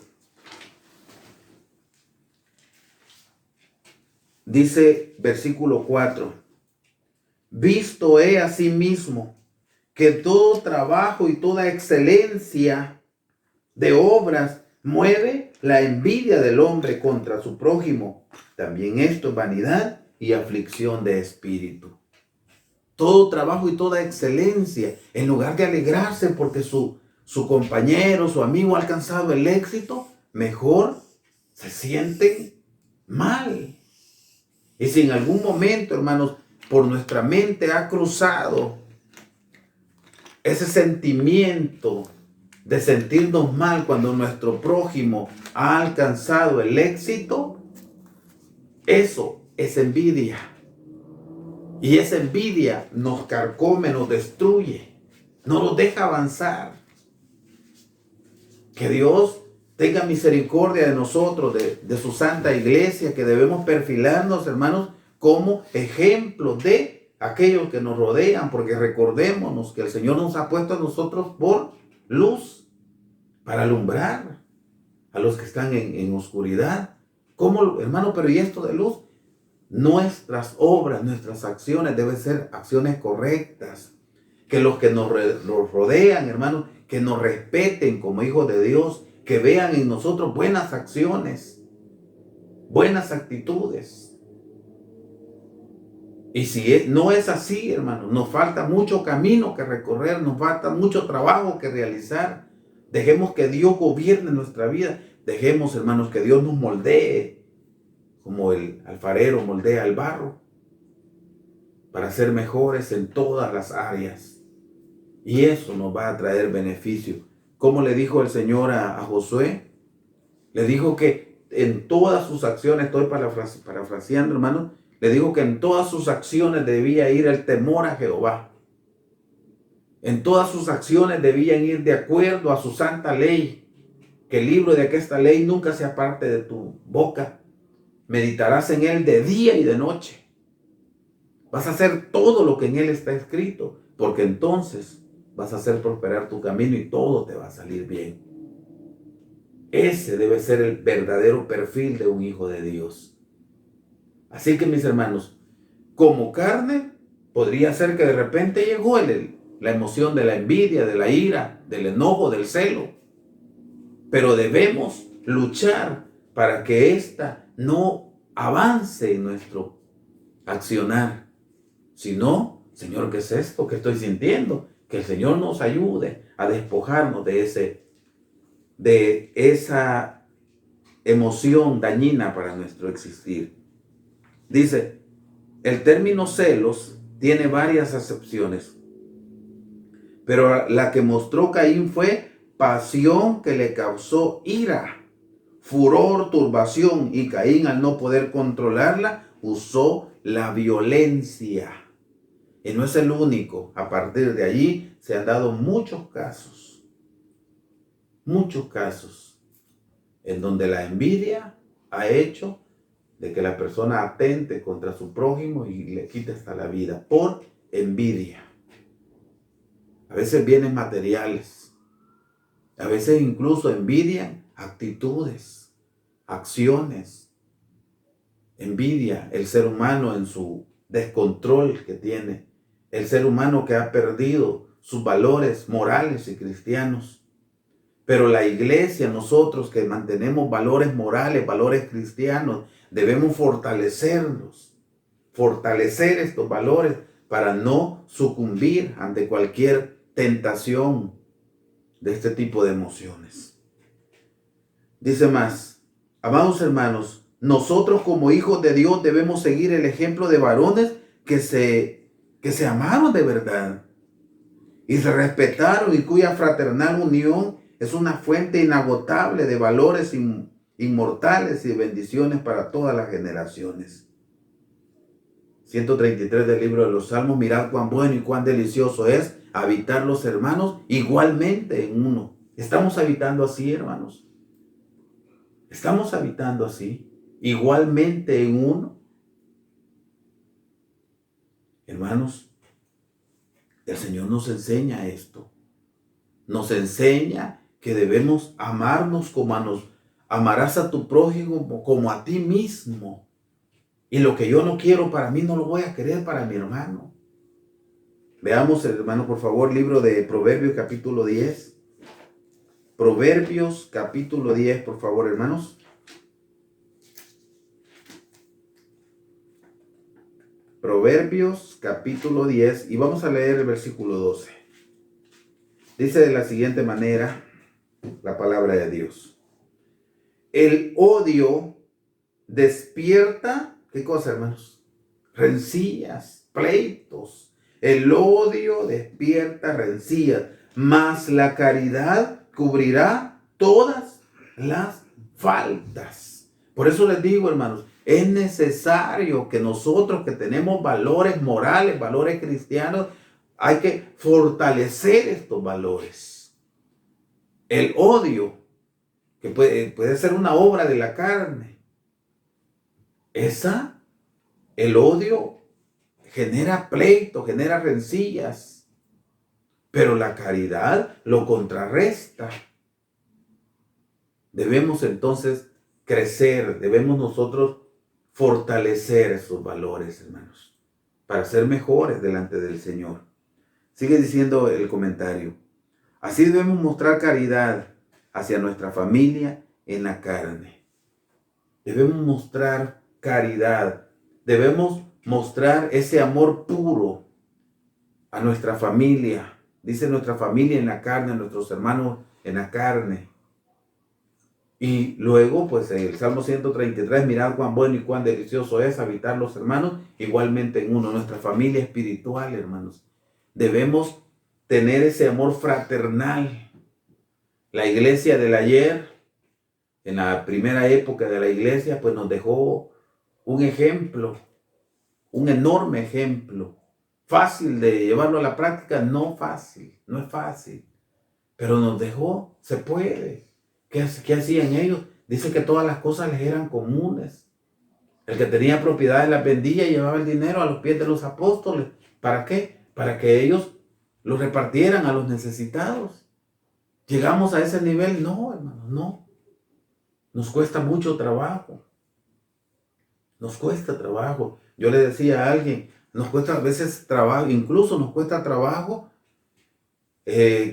Dice versículo 4. Visto he asimismo que todo trabajo y toda excelencia de obras mueve la envidia del hombre contra su prójimo. También esto es vanidad y aflicción de espíritu. Todo trabajo y toda excelencia, en lugar de alegrarse porque su compañero, su amigo ha alcanzado el éxito, mejor se sienten mal. Y si en algún momento, hermanos, por nuestra mente ha cruzado ese sentimiento de sentirnos mal cuando nuestro prójimo ha alcanzado el éxito, eso es envidia. Y esa envidia nos carcome, nos destruye, no nos deja avanzar. Que Dios tenga misericordia de nosotros, de su santa iglesia, que debemos perfilarnos, hermanos, como ejemplo de aquellos que nos rodean, porque recordémonos que el Señor nos ha puesto a nosotros por luz, para alumbrar a los que están en oscuridad. ¿Cómo, hermano? Pero ¿y esto de luz? Nuestras obras, nuestras acciones deben ser acciones correctas. Que los que nos rodean, hermanos, que nos respeten como hijos de Dios, que vean en nosotros buenas acciones, buenas actitudes. Y si no es así, hermanos, nos falta mucho camino que recorrer, nos falta mucho trabajo que realizar. Dejemos que Dios gobierne nuestra vida. Dejemos, hermanos, que Dios nos moldee como el alfarero moldea el barro para ser mejores en todas las áreas. Y eso nos va a traer beneficio. Como le dijo el Señor a Josué, le dijo que en todas sus acciones, estoy parafraseando, hermano, le dijo que en todas sus acciones debía ir el temor a Jehová. En todas sus acciones debían ir de acuerdo a su santa ley. Que el libro de aquesta ley nunca se aparte de tu boca. Meditarás en él de día y de noche. Vas a hacer todo lo que en él está escrito, porque entonces vas a hacer prosperar tu camino y todo te va a salir bien. Ese debe ser el verdadero perfil de un hijo de Dios. Así que, mis hermanos, como carne, podría ser que de repente llegó la emoción de la envidia, de la ira, del enojo, del celo. Pero debemos luchar para que ésta no avance en nuestro accionar. Si no, Señor, ¿qué es esto que estoy sintiendo? Que el Señor nos ayude a despojarnos de esa emoción dañina para nuestro existir. Dice, el término celos tiene varias acepciones, pero la que mostró Caín fue pasión que le causó ira, furor, turbación, y Caín, al no poder controlarla, usó la violencia. Y no es el único. A partir de allí se han dado muchos casos en donde la envidia ha hecho de que la persona atente contra su prójimo y le quite hasta la vida por envidia. A veces bienes materiales, a veces incluso envidian actitudes, acciones. Envidia el ser humano en su descontrol que tiene, el ser humano que ha perdido sus valores morales y cristianos. Pero la iglesia, nosotros que mantenemos valores morales, valores cristianos, debemos fortalecerlos, fortalecer estos valores para no sucumbir ante cualquier tentación de este tipo de emociones. Dice más, amados hermanos, nosotros como hijos de Dios debemos seguir el ejemplo de varones que se amaron de verdad y se respetaron, y cuya fraternal unión es una fuente inagotable de valores inmortales y bendiciones para todas las generaciones. 133 del libro de los Salmos, mirad cuán bueno y cuán delicioso es habitar los hermanos igualmente en uno. ¿Estamos habitando así, hermanos? ¿Estamos habitando así, igualmente en uno? Hermanos, el Señor nos enseña esto. Nos enseña que debemos amarnos amarás a tu prójimo como a ti mismo. Y lo que yo no quiero para mí, no lo voy a querer para mi hermano. Veamos, hermano, por favor, libro de Proverbios capítulo 10. Proverbios capítulo 10, por favor, hermanos. Proverbios capítulo 10 y vamos a leer el versículo 12. Dice de la siguiente manera la palabra de Dios. El odio despierta, ¿qué cosa, hermanos? Rencillas, pleitos. El odio despierta rencillas, mas la caridad cubrirá todas las faltas. Por eso les digo, hermanos, es necesario que nosotros que tenemos valores morales, valores cristianos, hay que fortalecer estos valores. El odio, que puede ser una obra de la carne, el odio genera pleito, genera rencillas, pero la caridad lo contrarresta. Debemos entonces crecer, debemos nosotros fortalecer esos valores, hermanos, para ser mejores delante del Señor. Sigue diciendo el comentario. Así debemos mostrar caridad hacia nuestra familia en la carne. Debemos mostrar caridad. Debemos mostrar ese amor puro a nuestra familia. Dice nuestra familia en la carne, a nuestros hermanos en la carne. Y luego, pues el Salmo 133, mirad cuán bueno y cuán delicioso es habitar los hermanos, igualmente en uno, nuestra familia espiritual, hermanos. Debemos tener ese amor fraternal. La iglesia del ayer, en la primera época de la iglesia, pues nos dejó un ejemplo, un enorme ejemplo. Fácil de llevarlo a la práctica, no es fácil. Pero nos dejó, se puede. ¿Qué hacían ellos? Dice que todas las cosas les eran comunes. El que tenía propiedades las vendía y llevaba el dinero a los pies de los apóstoles. ¿Para qué? Para que ellos lo repartieran a los necesitados. ¿Llegamos a ese nivel? No, hermanos, no. Nos cuesta mucho trabajo. Nos cuesta trabajo. Yo le decía a alguien, nos cuesta a veces trabajo, incluso nos cuesta trabajo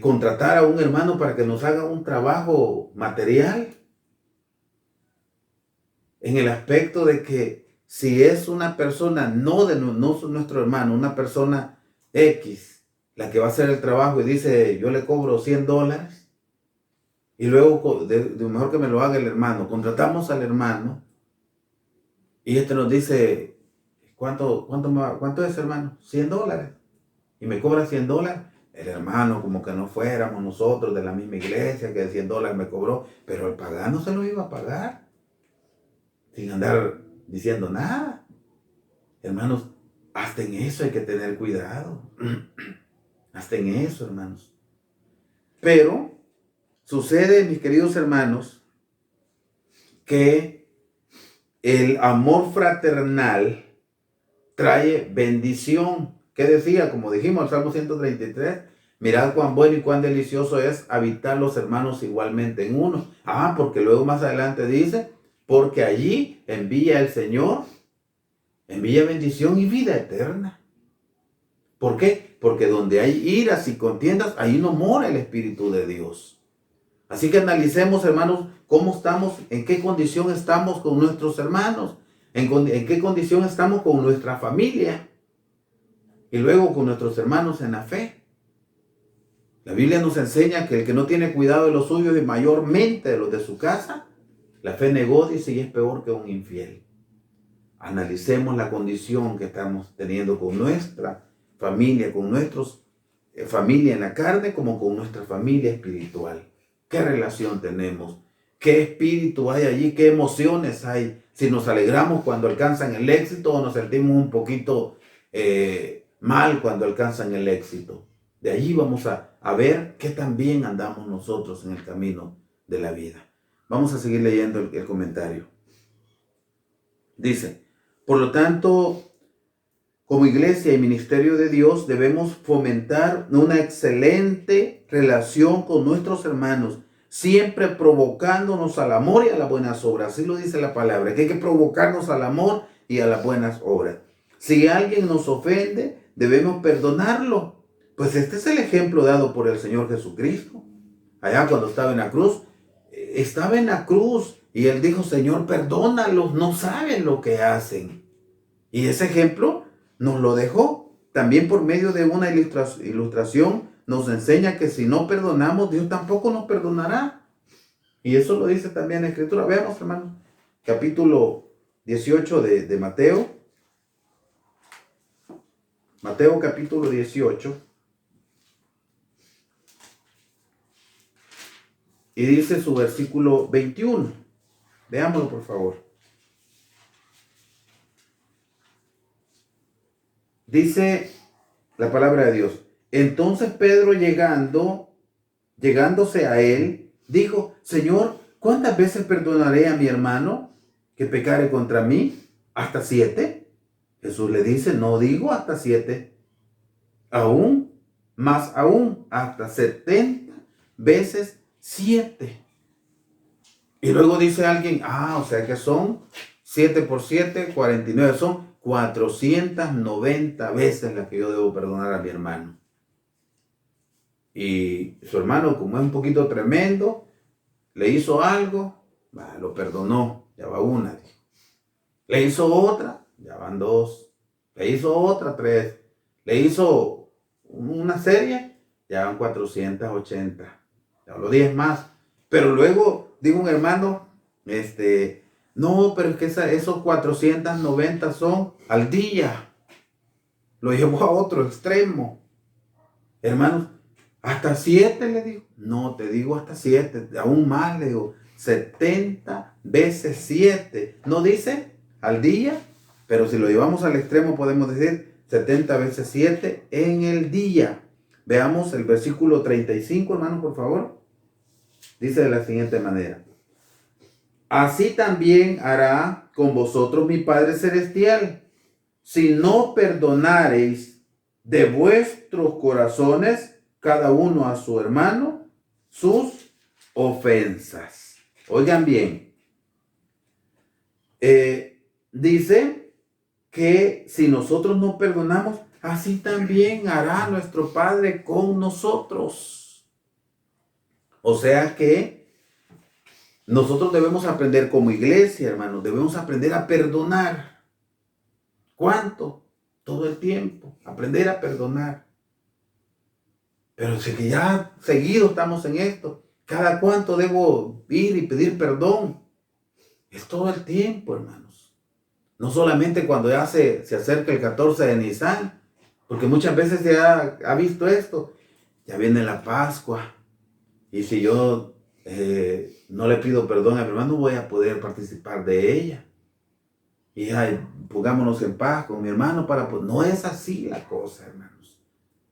contratar a un hermano para que nos haga un trabajo material. En el aspecto de que si es una persona, no nuestro hermano, una persona X, la que va a hacer el trabajo y dice, yo le cobro $100, y luego, de mejor que me lo haga el hermano, contratamos al hermano, y este nos dice, ¿cuánto es, hermano? $100, y me cobra $100. El hermano, como que no fuéramos nosotros de la misma iglesia, que de $100 me cobró, pero el pagano se lo iba a pagar, sin andar diciendo nada. Hermanos, hasta en eso hay que tener cuidado. Hasta en eso, hermanos. Pero sucede, mis queridos hermanos, que el amor fraternal trae bendición. ¿Qué decía? Como dijimos, el Salmo 133, mirad cuán bueno y cuán delicioso es habitar los hermanos igualmente en uno. Porque luego más adelante dice, porque allí envía el Señor, envía bendición y vida eterna. ¿Por qué? Porque donde hay iras y contiendas, ahí no mora el Espíritu de Dios. Así que analicemos, hermanos, cómo estamos, en qué condición estamos con nuestros hermanos, en qué condición estamos con nuestra familia. Y luego con nuestros hermanos en la fe. La Biblia nos enseña que el que no tiene cuidado de los suyos y mayormente de los de su casa, la fe negó, dice, y es peor que un infiel. Analicemos la condición que estamos teniendo con nuestra familia, con nuestros familia en la carne, como con nuestra familia espiritual. ¿Qué relación tenemos? ¿Qué espíritu hay allí? ¿Qué emociones hay? Si nos alegramos cuando alcanzan el éxito o nos sentimos un poquito mal cuando alcanzan el éxito. De allí vamos a ver qué tan bien andamos nosotros en el camino de la vida. Vamos a seguir leyendo el comentario. Dice, por lo tanto, como iglesia y ministerio de Dios, debemos fomentar una excelente relación con nuestros hermanos, siempre provocándonos al amor y a las buenas obras. Así lo dice la palabra, que hay que provocarnos al amor y a las buenas obras. Si alguien nos ofende, debemos perdonarlo. Pues este es el ejemplo dado por el Señor Jesucristo. Allá cuando estaba en la cruz, y Él dijo, Señor, perdónalos, no saben lo que hacen. Y ese ejemplo nos lo dejó. También por medio de una ilustración nos enseña que si no perdonamos, Dios tampoco nos perdonará. Y eso lo dice también la Escritura. Veamos, hermanos, capítulo 18 de Mateo. Mateo capítulo 18. Y dice su versículo 21. Veámoslo, por favor. Dice la palabra de Dios. Entonces Pedro llegándose a él, dijo, Señor, ¿cuántas veces perdonaré a mi hermano que pecare contra mí? ¿Hasta 7? Jesús le dice, no digo hasta 7. Aún, más aún, hasta 70 veces 7. Y luego dice alguien, o sea que son 7 por 7, 49, son 490 veces las que yo debo perdonar a mi hermano. Y su hermano, como es un poquito tremendo, le hizo algo, lo perdonó, ya va una. Le hizo otra, ya van 2. Le hizo otra, 3. Le hizo una serie, ya van 480. Ya los 10 más. Pero luego, dijo un hermano, no, pero es que esos 490 son al día. Lo llevó a otro extremo. Hermanos, hasta 7 le digo. No, te digo hasta 7. Aún más le digo. 70 veces 7. No dice al día, pero si lo llevamos al extremo podemos decir 70 veces 7 en el día. Veamos el versículo 35, hermanos, por favor. Dice de la siguiente manera. Así también hará con vosotros mi Padre Celestial, si no perdonareis de vuestros corazones cada uno a su hermano sus ofensas. Oigan bien, dice que si nosotros no perdonamos, así también hará nuestro Padre con nosotros. O sea que nosotros debemos aprender como iglesia, hermanos, debemos aprender a perdonar. ¿Cuánto? Todo el tiempo, aprender a perdonar. Pero si que ya seguido estamos en esto, ¿cada cuánto debo ir y pedir perdón? Es todo el tiempo, hermanos. No solamente cuando ya se acerca el 14 de Nisan, porque muchas veces ya ha visto esto. Ya viene la Pascua. Y si yo no le pido perdón a mi hermano, no voy a poder participar de ella. Y pongámonos en paz con mi hermano no es así la cosa, hermanos.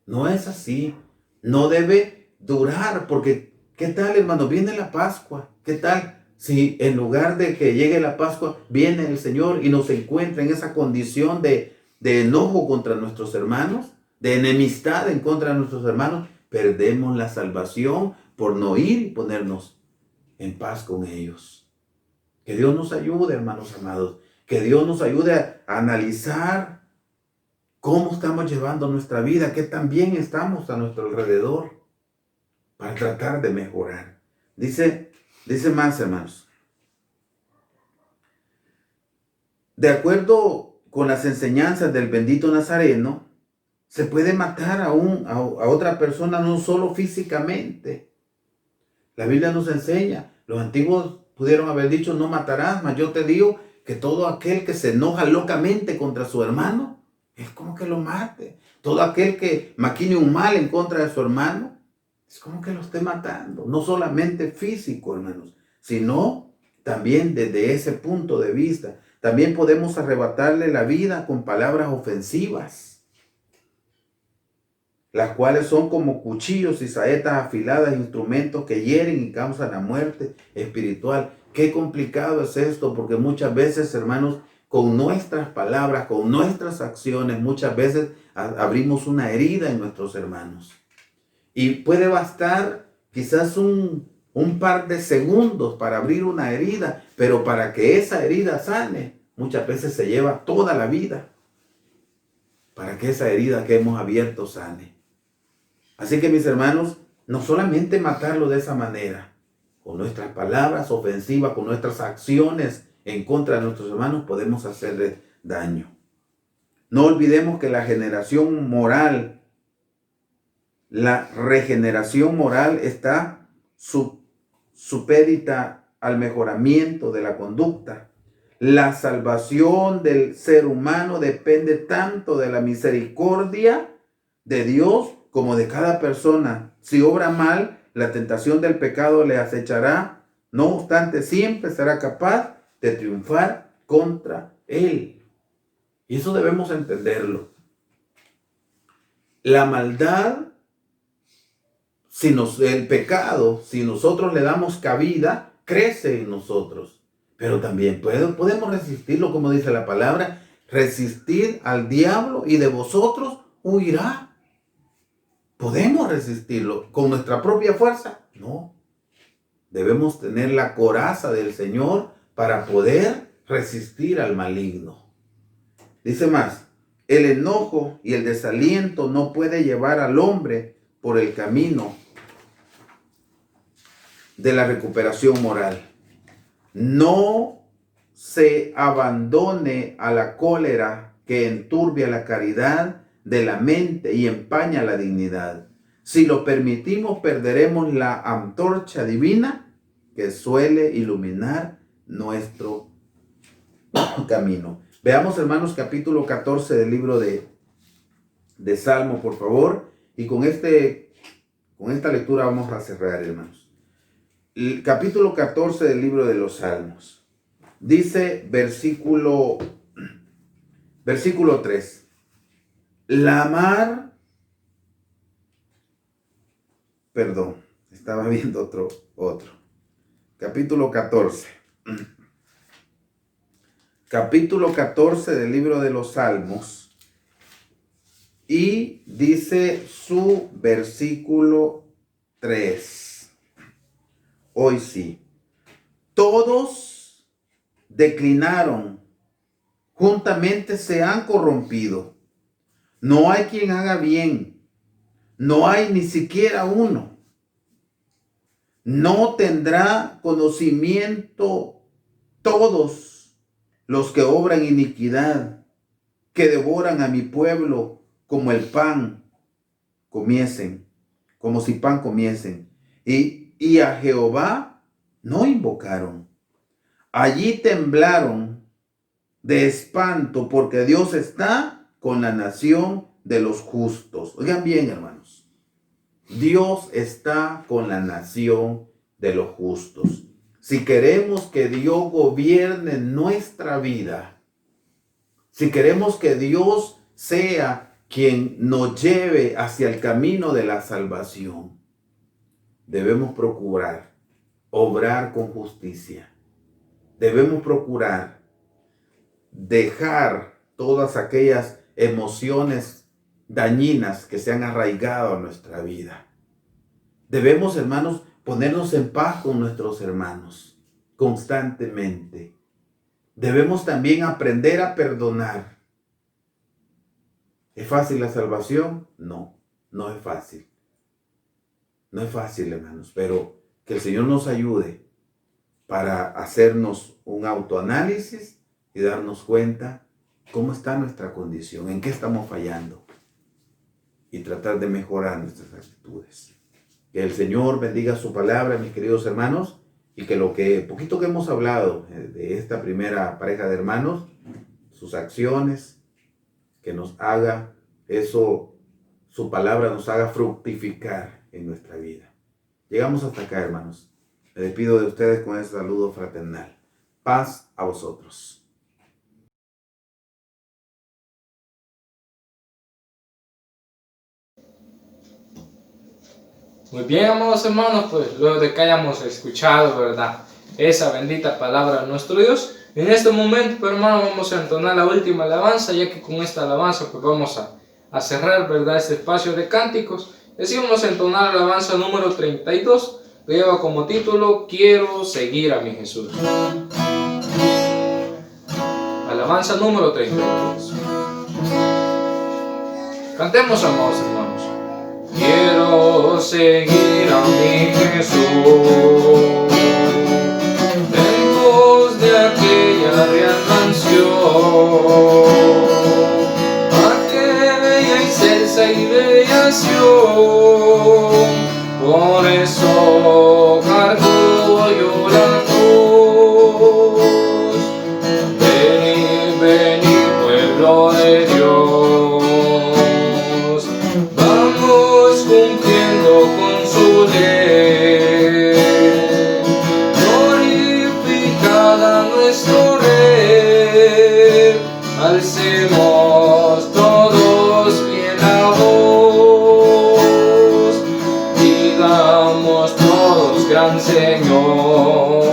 No es así. No debe durar, porque ¿qué tal, hermano? Viene la Pascua. ¿Qué tal si en lugar de que llegue la Pascua, viene el Señor y nos encuentra en esa condición de enojo contra nuestros hermanos, de enemistad en contra de nuestros hermanos? Perdemos la salvación por no ir y ponernos en paz con ellos. Que Dios nos ayude, hermanos amados. Que Dios nos ayude a analizar cómo estamos llevando nuestra vida, qué tan bien estamos a nuestro alrededor, para tratar de mejorar. Dice más, hermanos. De acuerdo con las enseñanzas del bendito Nazareno, se puede matar a otra persona no solo físicamente. La Biblia nos enseña, los antiguos pudieron haber dicho, no matarás, mas yo te digo que todo aquel que se enoja locamente contra su hermano, es como que lo mate. Todo aquel que maquine un mal en contra de su hermano, es como que lo esté matando. No solamente físico, hermanos, sino también desde ese punto de vista. También podemos arrebatarle la vida con palabras ofensivas, las cuales son como cuchillos y saetas afiladas, instrumentos que hieren y causan la muerte espiritual. Qué complicado es esto, porque muchas veces, hermanos, con nuestras palabras, con nuestras acciones, muchas veces abrimos una herida en nuestros hermanos. Y puede bastar quizás un par de segundos para abrir una herida, pero para que esa herida sane, muchas veces se lleva toda la vida. Para que esa herida que hemos abierto sane. Así que mis hermanos, no solamente matarlo de esa manera, con nuestras palabras ofensivas, con nuestras acciones en contra de nuestros hermanos, podemos hacerles daño. No olvidemos que la regeneración moral está supedita al mejoramiento de la conducta. La salvación del ser humano depende tanto de la misericordia de Dios como de cada persona. Si obra mal, la tentación del pecado le acechará. No obstante, siempre será capaz de triunfar contra él. Y eso debemos entenderlo. La maldad, el pecado, si nosotros le damos cabida, crece en nosotros. Pero también podemos resistirlo, como dice la palabra, resistir al diablo y de vosotros huirá. ¿Podemos resistirlo con nuestra propia fuerza? No. Debemos tener la coraza del Señor para poder resistir al maligno. Dice más, el enojo y el desaliento no puede llevar al hombre por el camino de la recuperación moral. No se abandone a la cólera que enturbia la caridad de la mente y empaña la dignidad. Si lo permitimos, perderemos la antorcha divina que suele iluminar nuestro camino. Veamos, hermanos, capítulo 14 del libro de Salmo, por favor. Y con esta lectura vamos a cerrar, hermanos. El capítulo 14 del libro de los Salmos. Dice versículo 3. Estaba viendo otro. Capítulo 14. Capítulo 14 del libro de los Salmos. Y dice su versículo 3. Hoy sí. Todos declinaron, juntamente se han corrompido. No hay quien haga bien. No hay ni siquiera uno. No tendrá conocimiento todos los que obran iniquidad, que devoran a mi pueblo como el pan comiesen, como si pan comiesen. Y a Jehová no invocaron. Allí temblaron de espanto porque Dios está con la nación de los justos. Oigan bien, hermanos. Dios está con la nación de los justos. Si queremos que Dios gobierne nuestra vida, si queremos que Dios sea quien nos lleve hacia el camino de la salvación, debemos procurar obrar con justicia. Debemos procurar dejar todas aquellas emociones dañinas que se han arraigado a nuestra vida. Debemos, hermanos, ponernos en paz con nuestros hermanos constantemente. Debemos también aprender a perdonar. ¿Es fácil la salvación? No, no es fácil. No es fácil, hermanos, pero que el Señor nos ayude para hacernos un autoanálisis y darnos cuenta cómo está nuestra condición, en qué estamos fallando y tratar de mejorar nuestras actitudes. Que el Señor bendiga su palabra, mis queridos hermanos, y que lo poquito que hemos hablado de esta primera pareja de hermanos, sus acciones, que nos haga eso, su palabra nos haga fructificar en nuestra vida. Llegamos hasta acá, hermanos. Me despido de ustedes con ese saludo fraternal. Paz a vosotros. Muy bien, amados hermanos, pues luego de que hayamos escuchado, ¿verdad?, esa bendita palabra de nuestro Dios, En este momento, pues, hermano, vamos a entonar la última alabanza, ya que con esta alabanza pues vamos a cerrar, ¿verdad?, este espacio de cánticos. Así vamos a entonar la alabanza número 32, que lleva como título Quiero seguir a mi Jesús. Alabanza número 32. Cantemos, amados hermanos. Quiero seguir a mi Jesús en pos de aquella real mansión, aquella excelsa y bella Sión. Por eso cargo yo la cruz. Venid, venid, pueblo de Dios, vamos cumpliendo con su ley. Glorificada nuestro Rey, alcemos todos bien la voz, digamos todos, gran Señor,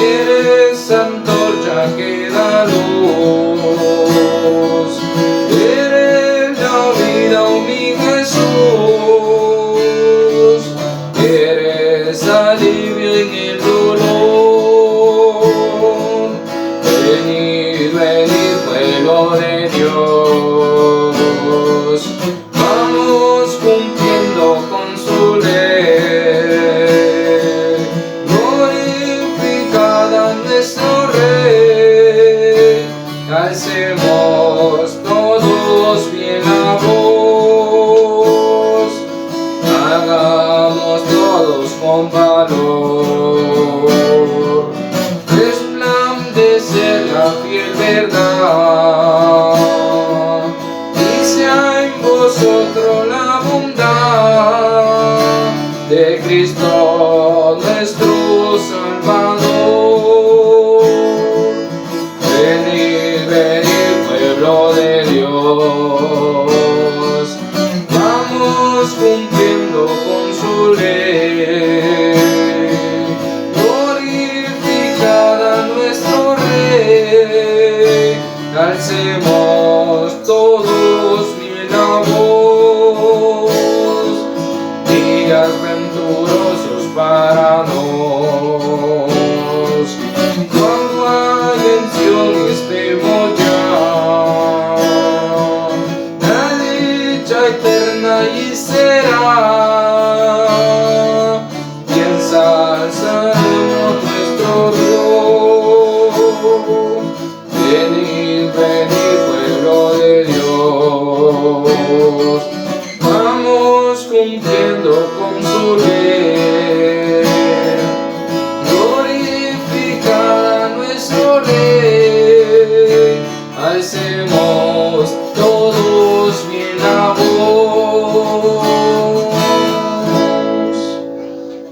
eres antorcha que da luz, eres la vida, oh mi Jesús, eres alivio en el dolor. Venid, venid, pueblo de Dios, vamos cumpliendo con su ley. Glorificada nuestro Rey, alcemos todos bien la voz, hagamos todos con valor resplandecer la fiel verdad, y sea en vosotros la bondad de Cristo nuestro Salvador. Venid, venid, pueblo de Dios, vamos cumpliendo con su ley. Glorificada nuestro Rey, alcemos todos bien la voz, días venturosos para nos, cuando hay en Sion estemos ya, la dicha eterna y será, y ensalzaremos nuestro Dios. Venid, venid, pueblo de Dios, vamos cumpliendo con su ley. Glorificada nuestro Rey, alcemos todos bien la voz.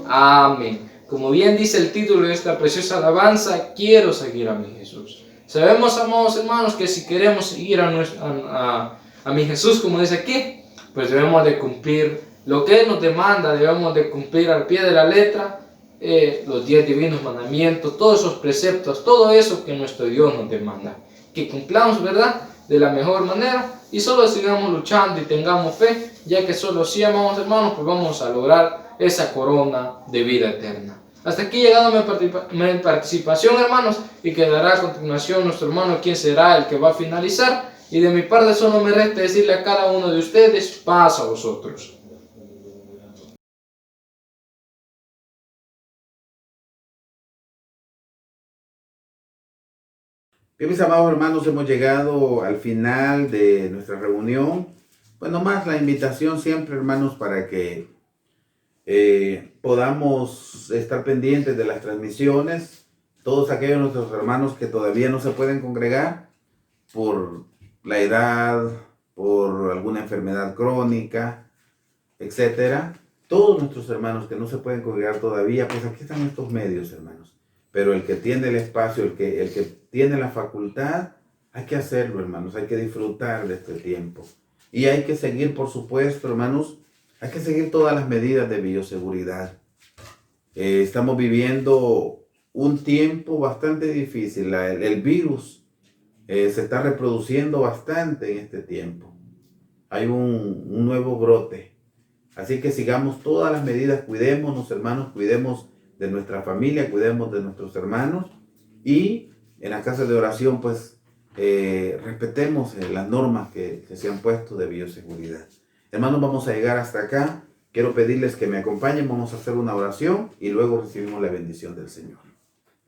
Amén. Como bien dice el título de esta preciosa alabanza, quiero seguir a mi Jesús. Sabemos, amados hermanos, que si queremos seguir a mi Jesús, como dice aquí, pues debemos de cumplir lo que Él nos demanda, debemos de cumplir al pie de la letra los 10 divinos mandamientos, todos esos preceptos, todo eso que nuestro Dios nos demanda. Que cumplamos, ¿verdad?, de la mejor manera, y solo sigamos luchando y tengamos fe, ya que solo así, amados hermanos, pues vamos a lograr esa corona de vida eterna. Hasta aquí llegado mi participación, hermanos, y quedará a continuación nuestro hermano quien será el que va a finalizar, y de mi parte solo me resta decirle a cada uno de ustedes, paz a vosotros. Bien, mis amados hermanos, hemos llegado al final de nuestra reunión. Pues nomás la invitación siempre, hermanos, para que podamos estar pendientes de las transmisiones. Todos aquellos de nuestros hermanos que todavía no se pueden congregar por la edad, por alguna enfermedad crónica, etcétera. Todos nuestros hermanos que no se pueden congregar todavía, pues aquí están estos medios, hermanos. Pero el que tiene el espacio, el que tiene la facultad, hay que hacerlo, hermanos. Hay que disfrutar de este tiempo. Y hay que seguir, por supuesto, hermanos, hay que seguir todas las medidas de bioseguridad. Estamos viviendo un tiempo bastante difícil. El virus se está reproduciendo bastante en este tiempo. Hay un nuevo brote. Así que sigamos todas las medidas, cuidémonos, hermanos, cuidemos de nuestra familia, cuidemos de nuestros hermanos, y en la casa de oración pues respetemos las normas que se han puesto de bioseguridad. Hermanos, vamos a llegar hasta acá. Quiero pedirles que me acompañen, vamos a hacer una oración y luego recibimos la bendición del Señor.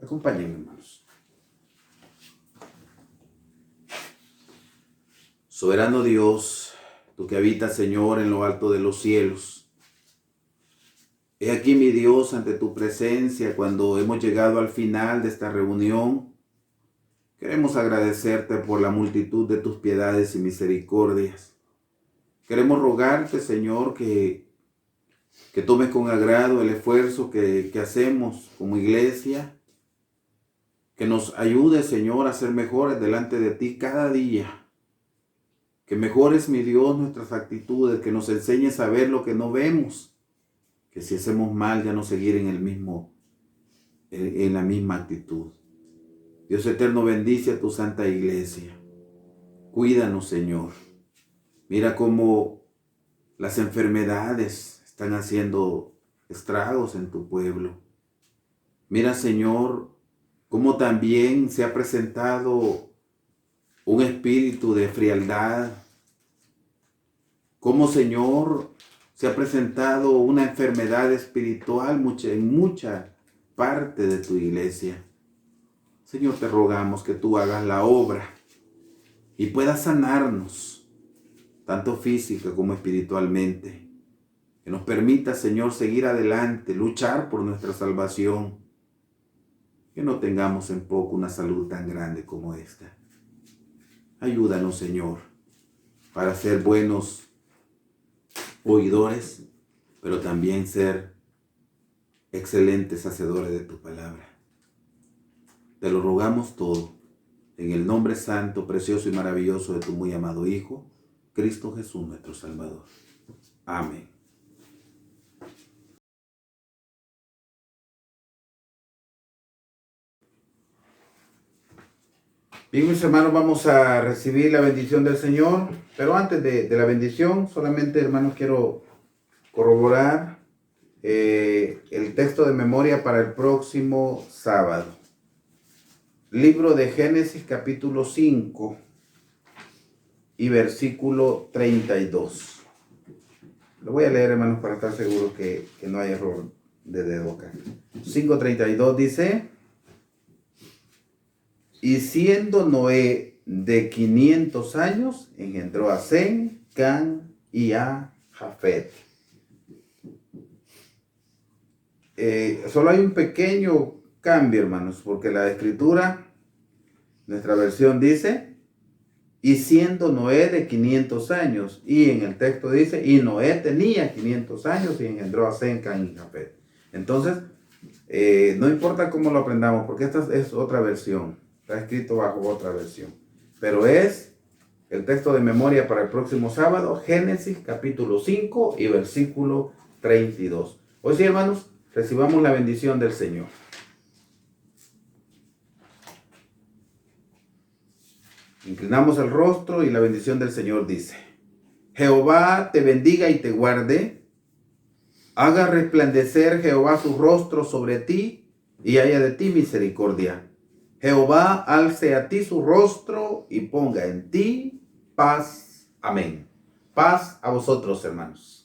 Acompáñenme, hermanos. Soberano Dios, tú que habitas, Señor, en lo alto de los cielos, he aquí, mi Dios, ante tu presencia, cuando hemos llegado al final de esta reunión, queremos agradecerte por la multitud de tus piedades y misericordias. Queremos rogarte, Señor, que tomes con agrado el esfuerzo que hacemos como iglesia, que nos ayude, Señor, a ser mejores delante de ti cada día. Que mejores, mi Dios, nuestras actitudes, que nos enseñes a ver lo que no vemos. Que si hacemos mal, ya no seguir en la misma actitud. Dios eterno, bendice a tu santa iglesia. Cuídanos, Señor. Mira cómo las enfermedades están haciendo estragos en tu pueblo. Mira, Señor, cómo también se ha presentado un espíritu de frialdad. Cómo, Señor, se ha presentado una enfermedad espiritual en mucha parte de tu iglesia. Señor, te rogamos que tú hagas la obra y puedas sanarnos, tanto física como espiritualmente. Que nos permita, Señor, seguir adelante, luchar por nuestra salvación. Que no tengamos en poco una salud tan grande como esta. Ayúdanos, Señor, para ser buenos oidores, pero también ser excelentes hacedores de tu palabra. Te lo rogamos todo, en el nombre santo, precioso y maravilloso de tu muy amado Hijo, Cristo Jesús, nuestro Salvador. Amén. Bien, mis hermanos, vamos a recibir la bendición del Señor, pero antes de la bendición, solamente, hermanos, quiero corroborar el texto de memoria para el próximo sábado. Libro de Génesis, capítulo 5 y versículo 32. Lo voy a leer, hermanos, para estar seguro que no hay error de dedo acá. 5:32 dice: y siendo Noé de 500 años, engendró a Sem, Can y a Jafet. Solo hay un pequeño cambio, hermanos, porque la escritura, nuestra versión dice, y siendo Noé de 500 años, y en el texto dice, y Noé tenía 500 años y engendró a Sem, Can y Jafet. Entonces, no importa cómo lo aprendamos, porque esta es otra versión, está escrito bajo otra versión, pero es el texto de memoria para el próximo sábado, Génesis capítulo 5 y versículo 32. Hoy sí, hermanos, recibamos la bendición del Señor. Inclinamos el rostro y la bendición del Señor dice: Jehová te bendiga y te guarde, haga resplandecer Jehová su rostro sobre ti y haya de ti misericordia. Jehová alce a ti su rostro y ponga en ti paz. Amén. Paz a vosotros, hermanos.